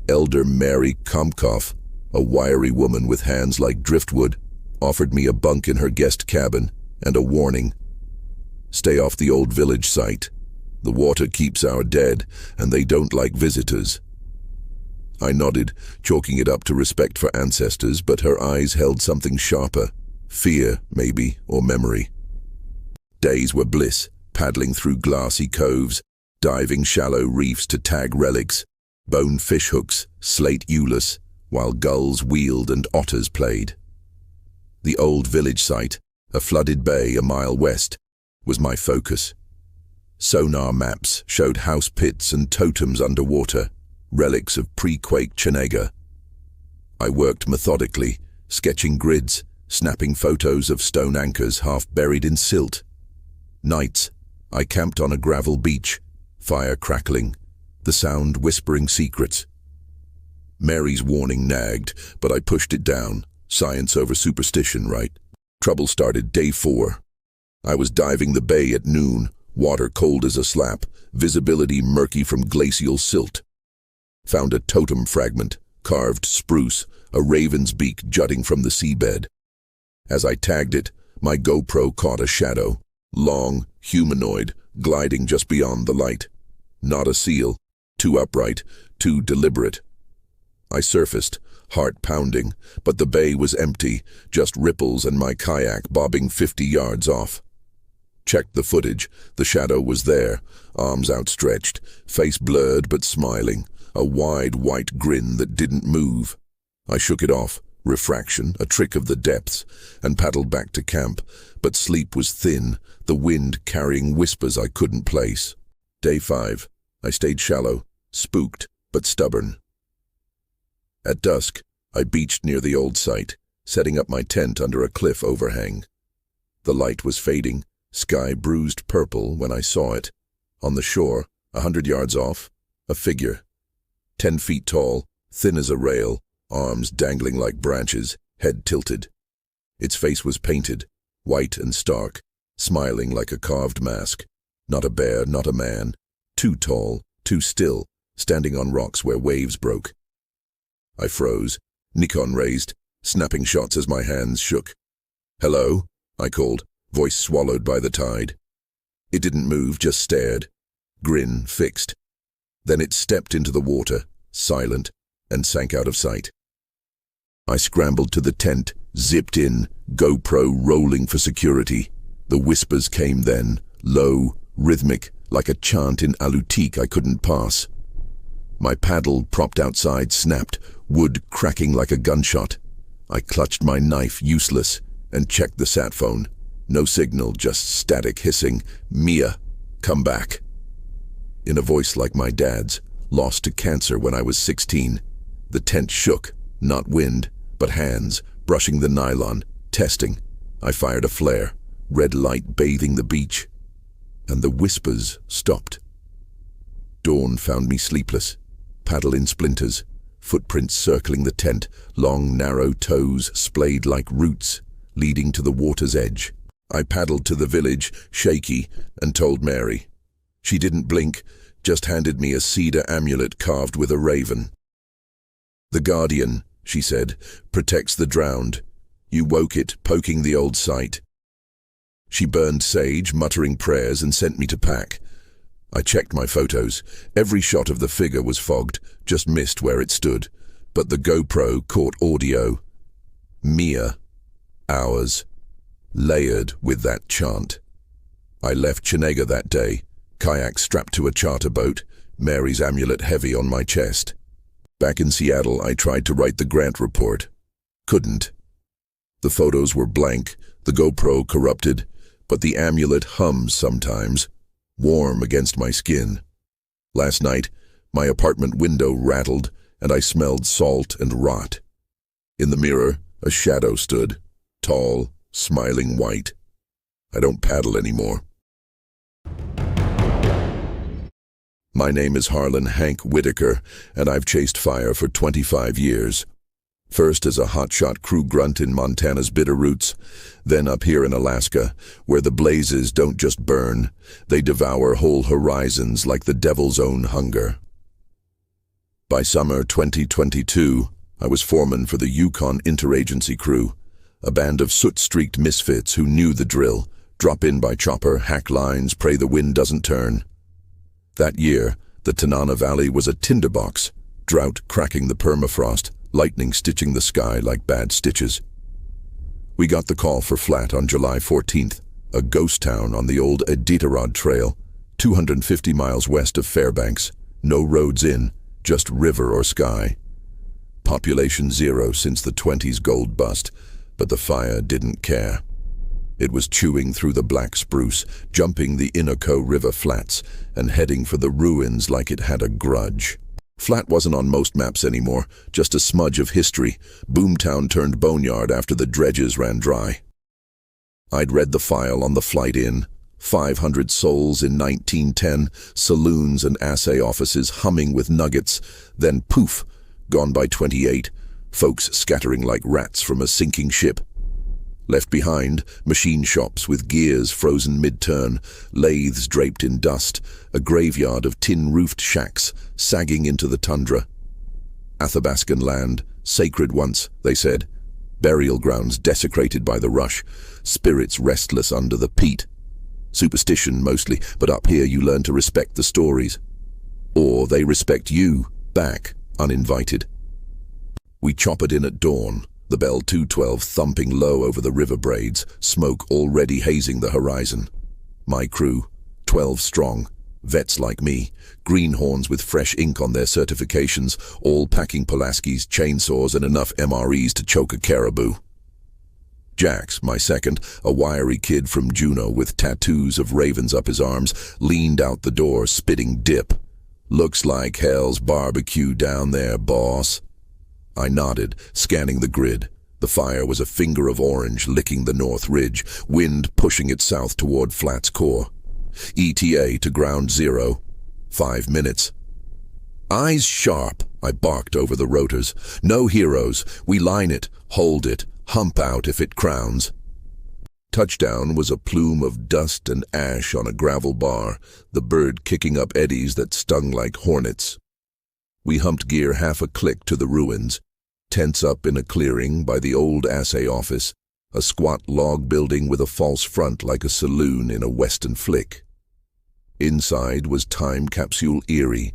Elder Mary Komkoff, a wiry woman with hands like driftwood, offered me a bunk in her guest cabin and a warning. "Stay off the old village site. The water keeps our dead, and they don't like visitors." I nodded, chalking it up to respect for ancestors, but her eyes held something sharper. Fear, maybe, or memory. Days were bliss, paddling through glassy coves, diving shallow reefs to tag relics, bone fishhooks, slate euless, while gulls wheeled and otters played. The old village site, a flooded bay a mile west, was my focus. Sonar maps showed house pits and totems underwater, relics of pre-quake Chenega. I worked methodically, sketching grids, snapping photos of stone anchors half buried in silt. Nights, I camped on a gravel beach, fire crackling, the sound whispering secrets. Mary's warning nagged, but I pushed it down. Science over superstition, right? Trouble started day 4. I was diving the bay at noon, water cold as a slap, visibility murky from glacial silt. Found a totem fragment, carved spruce, a raven's beak jutting from the seabed. As I tagged it, my GoPro caught a shadow, long, humanoid, gliding just beyond the light. Not a seal, too upright, too deliberate. I surfaced, heart pounding, but the bay was empty, just ripples and my kayak bobbing 50 yards off. Checked the footage, the shadow was there, arms outstretched, face blurred but smiling, a wide white grin that didn't move. I shook it off, refraction, a trick of the depths, and paddled back to camp, but sleep was thin, the wind carrying whispers I couldn't place. Day 5, I stayed shallow, spooked but stubborn. At dusk, I beached near the old site, setting up my tent under a cliff overhang. The light was fading, sky bruised purple when I saw it. On the shore, 100 yards off, a figure. 10 feet tall, thin as a rail, arms dangling like branches, head tilted. Its face was painted, white and stark, smiling like a carved mask. Not a bear, not a man. Too tall, too still, standing on rocks where waves broke. I froze, Nikon raised, snapping shots as my hands shook. "Hello?" I called, voice swallowed by the tide. It didn't move, just stared. Grin fixed. Then it stepped into the water, silent, and sank out of sight. I scrambled to the tent, zipped in, GoPro rolling for security. The whispers came then, low, rhythmic, like a chant in Alutique I couldn't pass. My paddle, propped outside, snapped, wood cracking like a gunshot. I clutched my knife, useless, and checked the sat phone. No signal, just static hissing. "Mia, come back." In a voice like my dad's, lost to cancer when I was 16. The tent shook, not wind, but hands, brushing the nylon, testing. I fired a flare, red light bathing the beach. And the whispers stopped. Dawn found me sleepless, paddle in splinters, footprints circling the tent, long narrow toes splayed like roots, leading to the water's edge. I paddled to the village, shaky, and told Mary. She didn't blink, just handed me a cedar amulet carved with a raven. "The guardian," she said, "protects the drowned. You woke it, poking the old site." She burned sage, muttering prayers, and sent me to pack. I checked my photos. Every shot of the figure was fogged, just missed where it stood. But the GoPro caught audio. Mia. Ours. Layered with that chant. I left Chenega that day, kayak strapped to a charter boat, Mary's amulet heavy on my chest. Back in Seattle, I tried to write the grant report. Couldn't. The photos were blank, the GoPro corrupted, but the amulet hums sometimes, warm against my skin. Last night, my apartment window rattled, and I smelled salt and rot. In the mirror, a shadow stood, tall, smiling white. I don't paddle anymore. My name is Harlan Hank Whittier, and I've chased fire for 25 years. First as a hotshot crew grunt in Montana's Bitterroots, then up here in Alaska, where the blazes don't just burn, they devour whole horizons like the devil's own hunger. By summer 2022, I was foreman for the Yukon Interagency Crew, a band of soot-streaked misfits who knew the drill, drop in by chopper, hack lines, pray the wind doesn't turn. That year, the Tanana Valley was a tinderbox, drought cracking the permafrost, lightning stitching the sky like bad stitches. We got the call for Flat on July 14th, a ghost town on the old Iditarod Trail, 250 miles west of Fairbanks. No roads in, just river or sky. Population zero since the 20s gold bust, but the fire didn't care. It was chewing through the black spruce, jumping the Inaco River flats, and heading for the ruins like it had a grudge. Flat wasn't on most maps anymore, just a smudge of history. Boomtown turned boneyard after the dredges ran dry. I'd read the file on the flight in. 500 souls in 1910, saloons and assay offices humming with nuggets, then poof, gone by 28, folks scattering like rats from a sinking ship. Left behind, machine shops with gears frozen mid-turn, lathes draped in dust, a graveyard of tin-roofed shacks sagging into the tundra. Athabascan land, sacred once, they said. Burial grounds desecrated by the rush, spirits restless under the peat. Superstition mostly, but up here you learn to respect the stories. Or they respect you, back, uninvited. We choppered in at dawn, the Bell 212 thumping low over the river braids, smoke already hazing the horizon. My crew, 12 strong, vets like me, greenhorns with fresh ink on their certifications, all packing Pulaski's, chainsaws and enough MREs to choke a caribou. Jax, my second, a wiry kid from Juneau with tattoos of ravens up his arms, leaned out the door spitting dip. Looks like hell's barbecue down there, boss. I nodded, scanning the grid. The fire was a finger of orange licking the north ridge, wind pushing it south toward Flat's core. ETA to ground zero. 5 minutes. Eyes sharp, I barked over the rotors. No heroes. We line it, hold it, hump out if it crowns. Touchdown was a plume of dust and ash on a gravel bar, the bird kicking up eddies that stung like hornets. We humped gear half a click to the ruins, tents up in a clearing by the old assay office, a squat log building with a false front like a saloon in a western flick. Inside was time capsule eerie,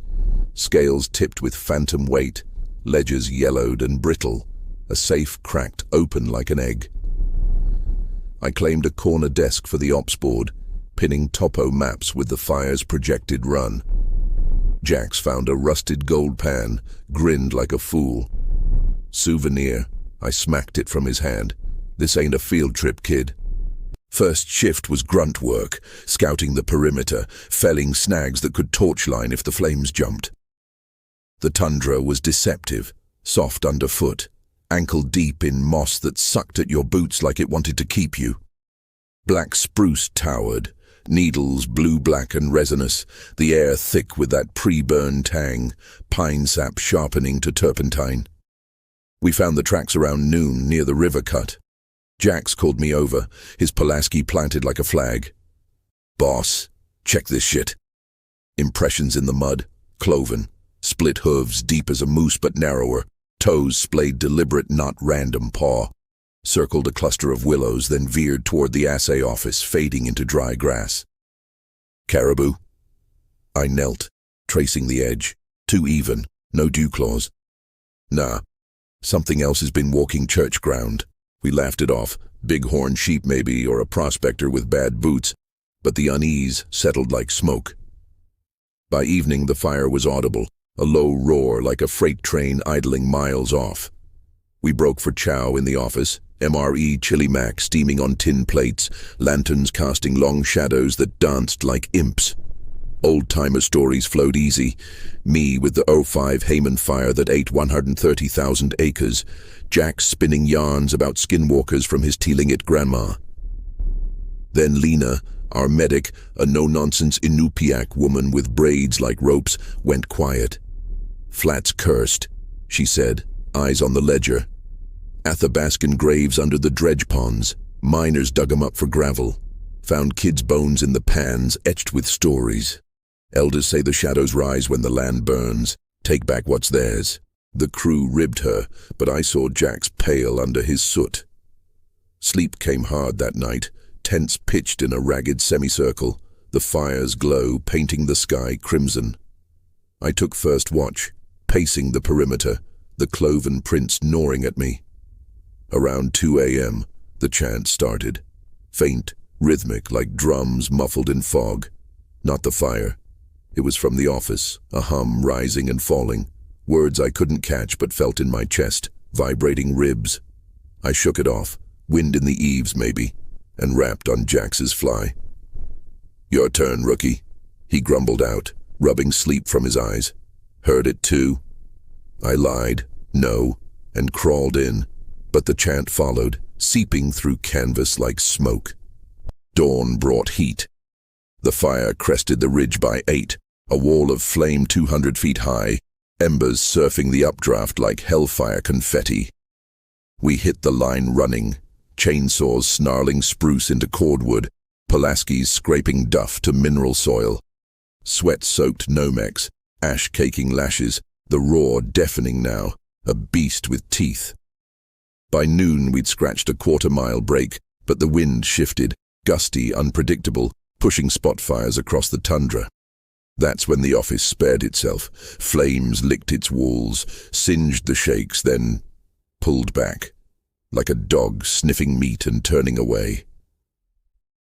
scales tipped with phantom weight, ledges yellowed and brittle, a safe cracked open like an egg. I claimed a corner desk for the ops board, pinning topo maps with the fire's projected run. Jax found a rusted gold pan, grinned like a fool. Souvenir, I smacked it from his hand. This ain't a field trip, kid. First shift was grunt work, scouting the perimeter, felling snags that could torchline if the flames jumped. The tundra was deceptive, soft underfoot, ankle-deep in moss that sucked at your boots like it wanted to keep you. Black spruce towered, needles blue-black and resinous, the air thick with that pre-burn tang, pine sap sharpening to turpentine. We found the tracks around noon near the river cut. Jax called me over, his Pulaski planted like a flag. Boss, check this shit. Impressions in the mud, cloven, split hooves deep as a moose but narrower, toes splayed deliberate not random paw. Circled a cluster of willows, then veered toward the assay office, fading into dry grass. Caribou? I knelt, tracing the edge. Too even, no dew claws. Nah, something else has been walking church ground. We laughed it off, bighorn sheep maybe, or a prospector with bad boots, but the unease settled like smoke. By evening the fire was audible, a low roar like a freight train idling miles off. We broke for chow in the office, MRE chili mac steaming on tin plates, lanterns casting long shadows that danced like imps. Old-timer stories flowed easy, me with the 05 Hayman fire that ate 130,000 acres, Jack spinning yarns about skinwalkers from his Teelingit grandma. Then Lena, our medic, a no-nonsense Inupiaq woman with braids like ropes, went quiet. Flat's cursed, she said, eyes on the ledger. Athabascan graves under the dredge ponds. Miners dug 'em up for gravel. Found kids' bones in the pans, etched with stories. Elders say the shadows rise when the land burns. Take back what's theirs. The crew ribbed her, but I saw Jack's pale under his soot. Sleep came hard that night, tents pitched in a ragged semicircle, the fire's glow painting the sky crimson. I took first watch, pacing the perimeter, the cloven prints gnawing at me. Around 2 a.m., the chant started. Faint, rhythmic, like drums muffled in fog. Not the fire. It was from the office, a hum rising and falling. Words I couldn't catch but felt in my chest, vibrating ribs. I shook it off, wind in the eaves maybe, and rapped on Jax's fly. "Your turn, rookie," he grumbled out, rubbing sleep from his eyes. "Heard it too?" I lied, no, and crawled in, but the chant followed, seeping through canvas like smoke. Dawn brought heat. The fire crested the ridge by 8, a wall of flame 200 feet high, embers surfing the updraft like hellfire confetti. We hit the line running, chainsaws snarling spruce into cordwood, Pulaski's scraping duff to mineral soil. Sweat-soaked Nomex, ash-caking lashes, the roar deafening now, a beast with teeth. By noon we'd scratched a quarter-mile break, but the wind shifted, gusty, unpredictable, pushing spot fires across the tundra. That's when the office spared itself. Flames licked its walls, singed the shakes, then pulled back, like a dog sniffing meat and turning away.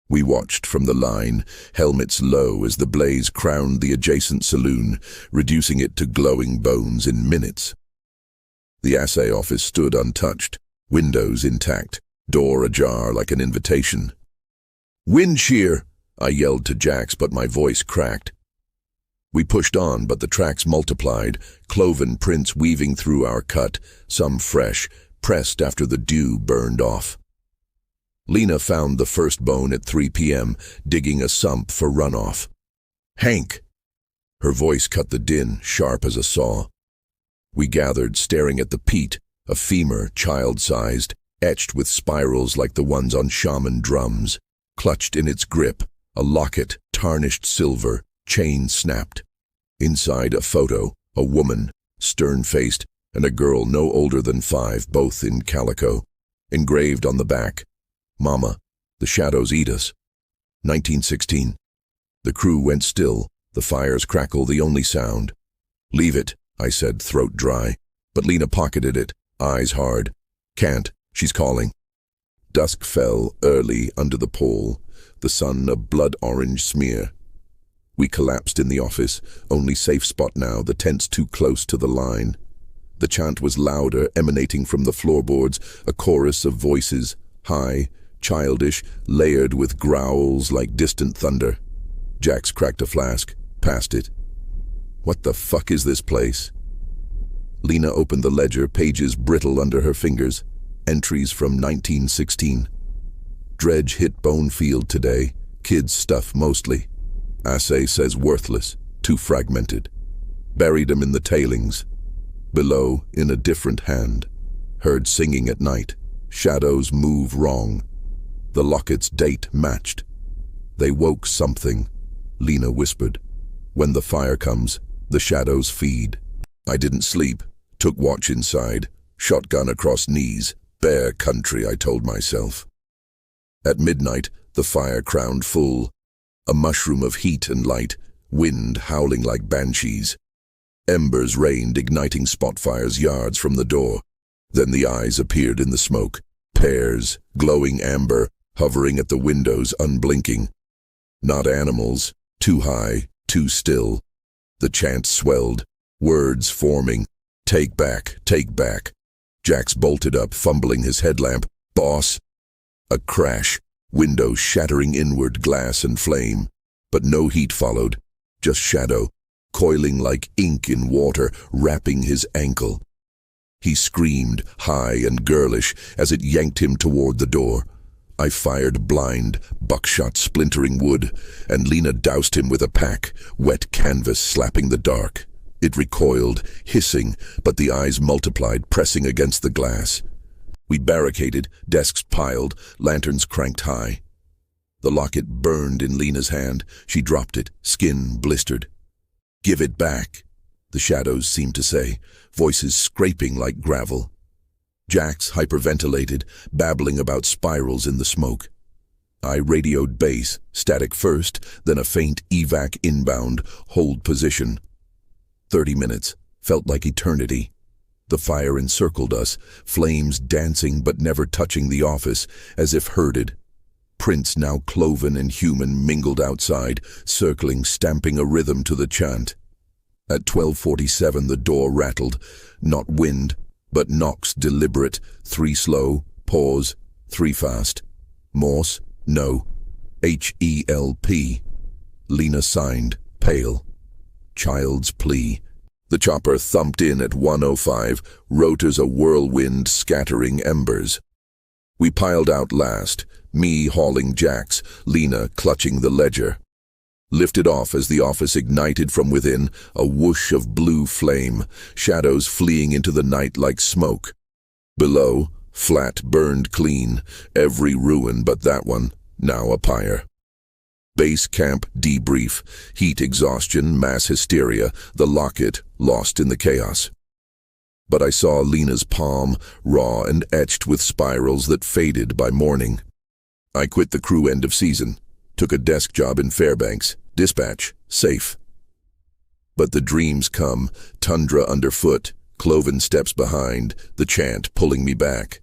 We watched from the line, helmets low as the blaze crowned the adjacent saloon, reducing it to glowing bones in minutes. The assay office stood untouched, windows intact, door ajar like an invitation. "Wind shear!" I yelled to Jax, but my voice cracked. We pushed on, but the tracks multiplied, cloven prints weaving through our cut, some fresh, pressed after the dew burned off. Lena found the first bone at 3 p.m., digging a sump for runoff. "Hank!" Her voice cut the din, sharp as a saw. We gathered, staring at the peat, a femur, child-sized, etched with spirals like the ones on shaman drums. Clutched in its grip, a locket, tarnished silver, chain snapped. Inside a photo, a woman, stern-faced, and a girl no older than 5, both in calico. Engraved on the back, "Mama, the shadows eat us." 1916. The crew went still, the fire's crackle the only sound. "Leave it," I said, throat dry, but Lena pocketed it, eyes hard. "Can't, she's calling." Dusk fell early under the pole, the sun a blood-orange smear. We collapsed in the office, only safe spot now, the tents too close to the line. The chant was louder, emanating from the floorboards, a chorus of voices, high, childish, layered with growls like distant thunder. Jax cracked a flask, passed it. "What the fuck is this place?" Lena opened the ledger, pages brittle under her fingers. Entries from 1916. "Dredge hit bone field today. Kids' stuff mostly. Assay says worthless, too fragmented. Buried him in the tailings. Below, in a different hand. Heard singing at night. Shadows move wrong. The locket's date matched. They woke something," Lena whispered. "When the fire comes, the shadows feed." I didn't sleep. Took watch inside. Shotgun across knees. Bear country, I told myself. At midnight, the fire crowned full. A mushroom of heat and light, wind howling like banshees. Embers rained, igniting spot fires yards from the door. Then the eyes appeared in the smoke. Pairs, glowing amber, hovering at the windows, unblinking. Not animals, too high, too still. The chant swelled, words forming. "Take back, take back." Jax bolted up, fumbling his headlamp. "Boss." A crash, windows shattering inward, glass and flame. But no heat followed, just shadow, coiling like ink in water, wrapping his ankle. He screamed, high and girlish, as it yanked him toward the door. I fired blind, buckshot splintering wood, and Lena doused him with a pack, wet canvas slapping the dark. It recoiled, hissing, but the eyes multiplied, pressing against the glass. We barricaded, desks piled, lanterns cranked high. The locket burned in Lena's hand. She dropped it, skin blistered. "Give it back," the shadows seemed to say, voices scraping like gravel. Jax hyperventilated, babbling about spirals in the smoke. I radioed base, static first, then a faint evac inbound, hold position. 30 minutes, Felt like eternity. The fire encircled us, flames dancing but never touching the office, as if herded. Prints now cloven and human mingled outside, circling, stamping a rhythm to the chant. At 12:47 the door rattled, not wind, but knocks deliberate, 3 slow, pause, 3 fast. Morse, no. HELP. Lena signed, pale. Child's plea. The chopper thumped in at 1:05, rotors a whirlwind scattering embers. We piled out last, me hauling jacks, Lena clutching the ledger. Lifted off as the office ignited from within, a whoosh of blue flame, shadows fleeing into the night like smoke. Below, flat burned clean, every ruin but that one, now a pyre. Base camp debrief, heat exhaustion, mass hysteria, the locket lost in the chaos. But I saw Lena's palm, raw and etched with spirals that faded by morning. I quit the crew end of season, took a desk job in Fairbanks, dispatch, safe. But the dreams come, Tundra underfoot, cloven steps behind, the chant pulling me back.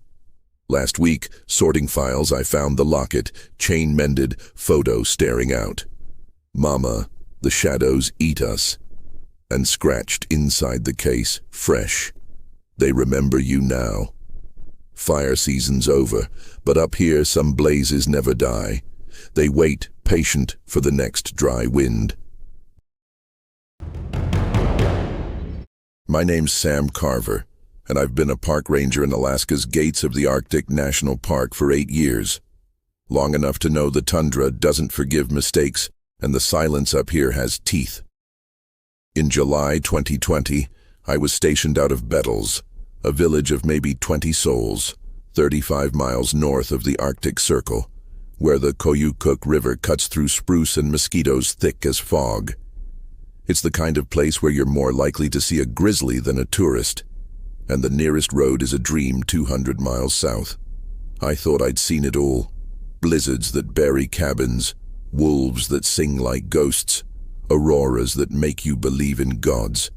Last week, sorting files, I found the locket, chain mended, photo staring out. Mama, the shadows eat us. And scratched inside the case, fresh. They remember you now. Fire season's over, but up here some blazes never die. They wait, patient, for the next dry wind. My name's Sam Carver, and I've been a park ranger in Alaska's gates of the Arctic National Park for 8 years. Long enough to know the tundra doesn't forgive mistakes, and the silence up here has teeth. In July 2020, I was stationed out of Beetles, a village of maybe 20 souls, 35 miles north of the Arctic Circle, where the Koyukuk River cuts through spruce and mosquitoes thick as fog. It's the kind of place where you're more likely to see a grizzly than a tourist, and the nearest road is a dream 200 miles south. I thought I'd seen it all. Blizzards that bury cabins, wolves that sing like ghosts, auroras that make you believe in gods.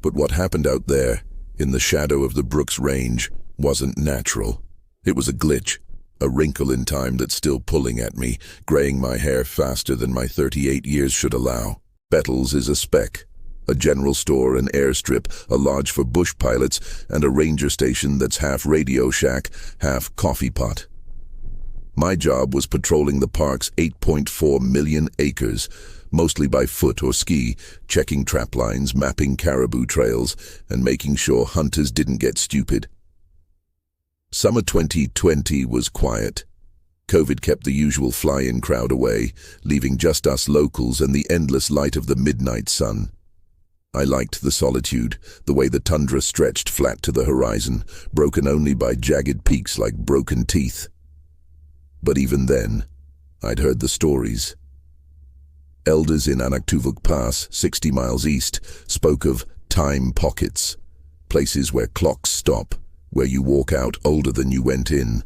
But what happened out there, in the shadow of the Brooks Range, wasn't natural. It was a glitch, a wrinkle in time that's still pulling at me, graying my hair faster than my 38 years should allow. Beetles is a speck. A general store, an airstrip, a lodge for bush pilots, and a ranger station that's half radio shack, half coffee pot. My job was patrolling the park's 8.4 million acres, mostly by foot or ski, checking trap lines, mapping caribou trails, and making sure hunters didn't get stupid. Summer 2020 was quiet. COVID kept the usual fly-in crowd away, leaving just us locals and the endless light of the midnight sun. I liked the solitude, the way the tundra stretched flat to the horizon, broken only by jagged peaks like broken teeth. But even then, I'd heard the stories. Elders in Anaktuvuk Pass, 60 miles east, spoke of time pockets, places where clocks stop, where you walk out older than you went in.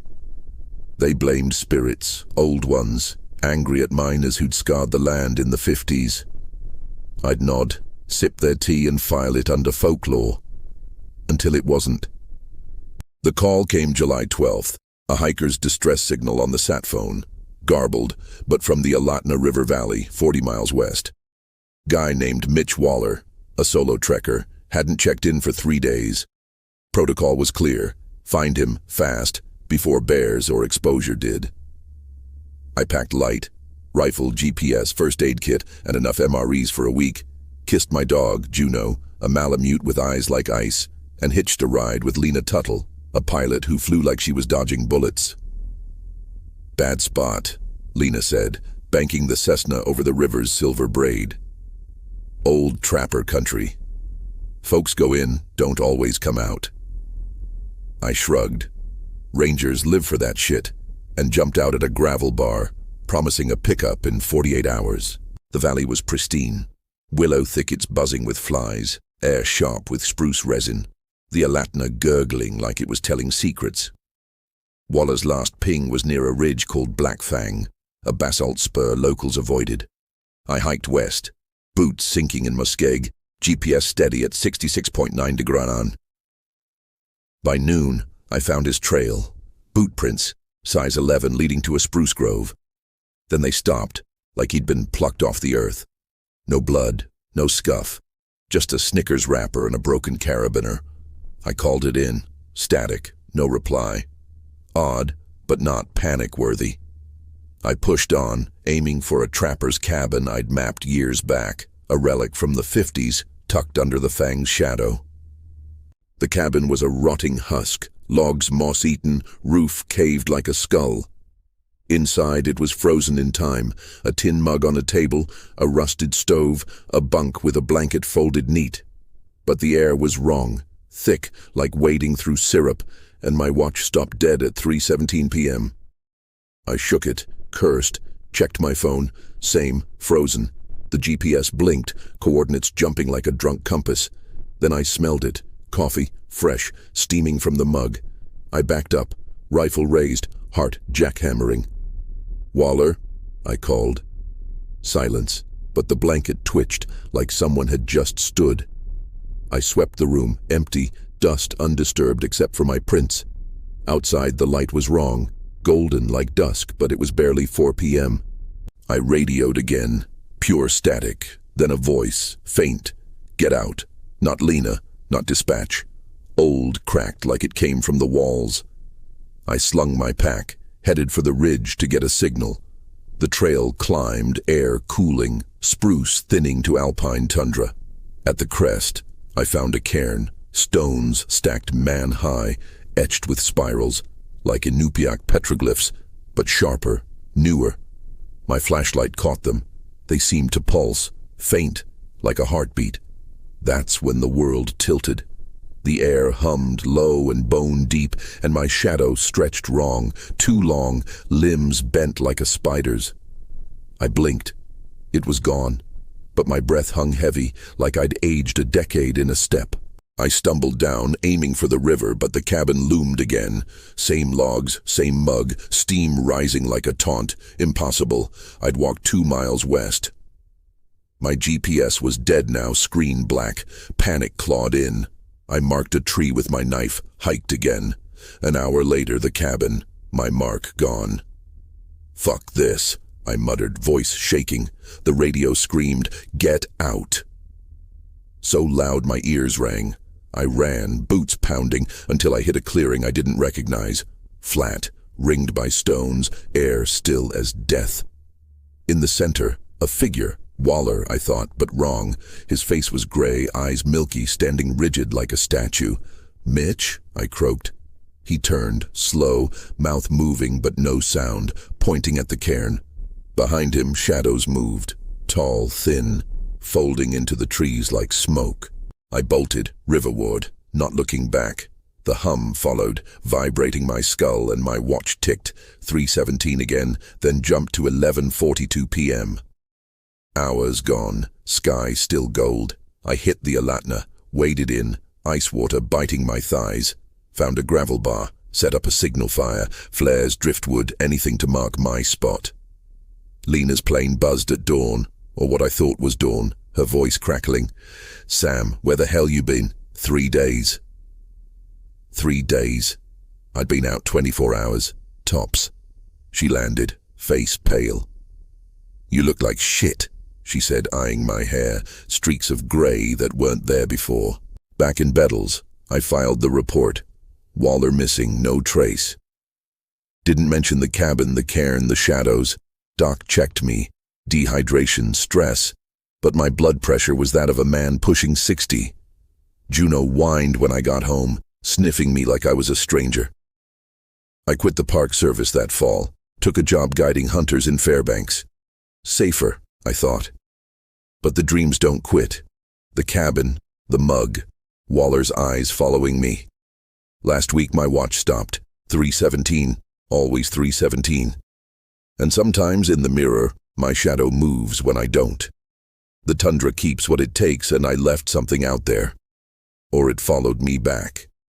They blamed spirits, old ones, angry at miners who'd scarred the land in the 50s. I'd nod, sip their tea and file it under folklore, until it wasn't. The call came July 12th, a hiker's distress signal on the sat phone, garbled, but from the Alatna River Valley, 40 miles west. Guy named Mitch Waller, a solo trekker, hadn't checked in for 3 days. Protocol was clear: find him, fast, before bears or exposure did. I packed light, rifle, GPS, first aid kit, and enough MREs for a week, kissed my dog, Juno, a Malamute with eyes like ice, and hitched a ride with Lena Tuttle, a pilot who flew like she was dodging bullets. Bad spot, Lena said, banking the Cessna over the river's silver braid. Old trapper country. Folks go in, don't always come out. I shrugged. Rangers live for that shit, and jumped out at a gravel bar, promising a pickup in 48 hours. The valley was pristine. Willow thickets buzzing with flies, air sharp with spruce resin, the Alatna gurgling like it was telling secrets. Waller's last ping was near a ridge called Black Fang, a basalt spur locals avoided. I hiked west, boots sinking in muskeg, GPS steady at 66.9 degrees. By noon, I found his trail. Boot prints, size 11, leading to a spruce grove. Then they stopped, like he'd been plucked off the earth. No blood, no scuff, just a Snickers wrapper and a broken carabiner. I called it in. Static, no reply. Odd, but not panic-worthy. I pushed on, aiming for a trapper's cabin I'd mapped years back, a relic from the 50s, tucked under the Fang's shadow. The cabin was a rotting husk, logs moss-eaten, roof caved like a skull. Inside it was frozen in time, a tin mug on a table, a rusted stove, a bunk with a blanket folded neat. But the air was wrong, thick like wading through syrup, and my watch stopped dead at 3:17 p.m. I shook it, cursed, checked my phone, same, frozen. The GPS blinked, coordinates jumping like a drunk compass. Then I smelled it, coffee, fresh, steaming from the mug. I backed up, rifle raised, heart jackhammering. "Waller," I called. Silence, but the blanket twitched like someone had just stood. I swept the room, empty, dust undisturbed except for my prints. Outside the light was wrong, golden like dusk, but it was barely 4 p.m. I radioed again, pure static, then a voice, faint. "Get out. Not Lena, not dispatch." Old, cracked like it came from the walls. I slung my pack, headed for the ridge to get a signal. The trail climbed, air cooling, spruce thinning to alpine tundra. At the crest, I found a cairn, stones stacked man-high, etched with spirals, like Inupiaq petroglyphs, but sharper, newer. My flashlight caught them. They seemed to pulse, faint, like a heartbeat. That's when the world tilted. The air hummed low and bone-deep, and my shadow stretched wrong, too long, limbs bent like a spider's. I blinked. It was gone, but my breath hung heavy, like I'd aged a decade in a step. I stumbled down, aiming for the river, but the cabin loomed again. Same logs, same mug, steam rising like a taunt. Impossible. I'd walked 2 miles west. My GPS was dead now, screen black. Panic clawed in. I marked a tree with my knife, hiked again. An hour later, the cabin, my mark gone. "Fuck this," I muttered, voice shaking. The radio screamed, "Get out." So loud my ears rang. I ran, boots pounding, until I hit a clearing I didn't recognize. Flat, ringed by stones, air still as death. In the center, a figure. Waller, I thought, but wrong. His face was gray, eyes milky, standing rigid like a statue. "Mitch?" I croaked. He turned, slow, mouth moving but no sound, pointing at the cairn. Behind him, shadows moved, tall, thin, folding into the trees like smoke. I bolted, riverward, not looking back. The hum followed, vibrating my skull, and my watch ticked, 3:17 again, then jumped to 11:42 p.m. Hours gone, sky still gold. I hit the Alatna, waded in, ice water biting my thighs. Found a gravel bar, set up a signal fire, flares, driftwood, anything to mark my spot. Lena's plane buzzed at dawn, or what I thought was dawn, her voice crackling. "Sam, where the hell you been? 3 days. 3 days. I'd been out 24 hours, tops." She landed, face pale. "You look like shit," she said, eyeing my hair, streaks of grey that weren't there before. Back in Bettles, I filed the report. Waller missing, no trace. Didn't mention the cabin, the cairn, the shadows. Doc checked me. Dehydration, stress. But my blood pressure was that of a man pushing 60. Juno whined when I got home, sniffing me like I was a stranger. I quit the Park Service that fall, took a job guiding hunters in Fairbanks. Safer, I thought. But the dreams don't quit. The cabin, the mug, Waller's eyes following me. Last week my watch stopped, 3:17, always 3:17. And sometimes in the mirror, my shadow moves when I don't. The tundra keeps what it takes, and I left something out there. Or it followed me back.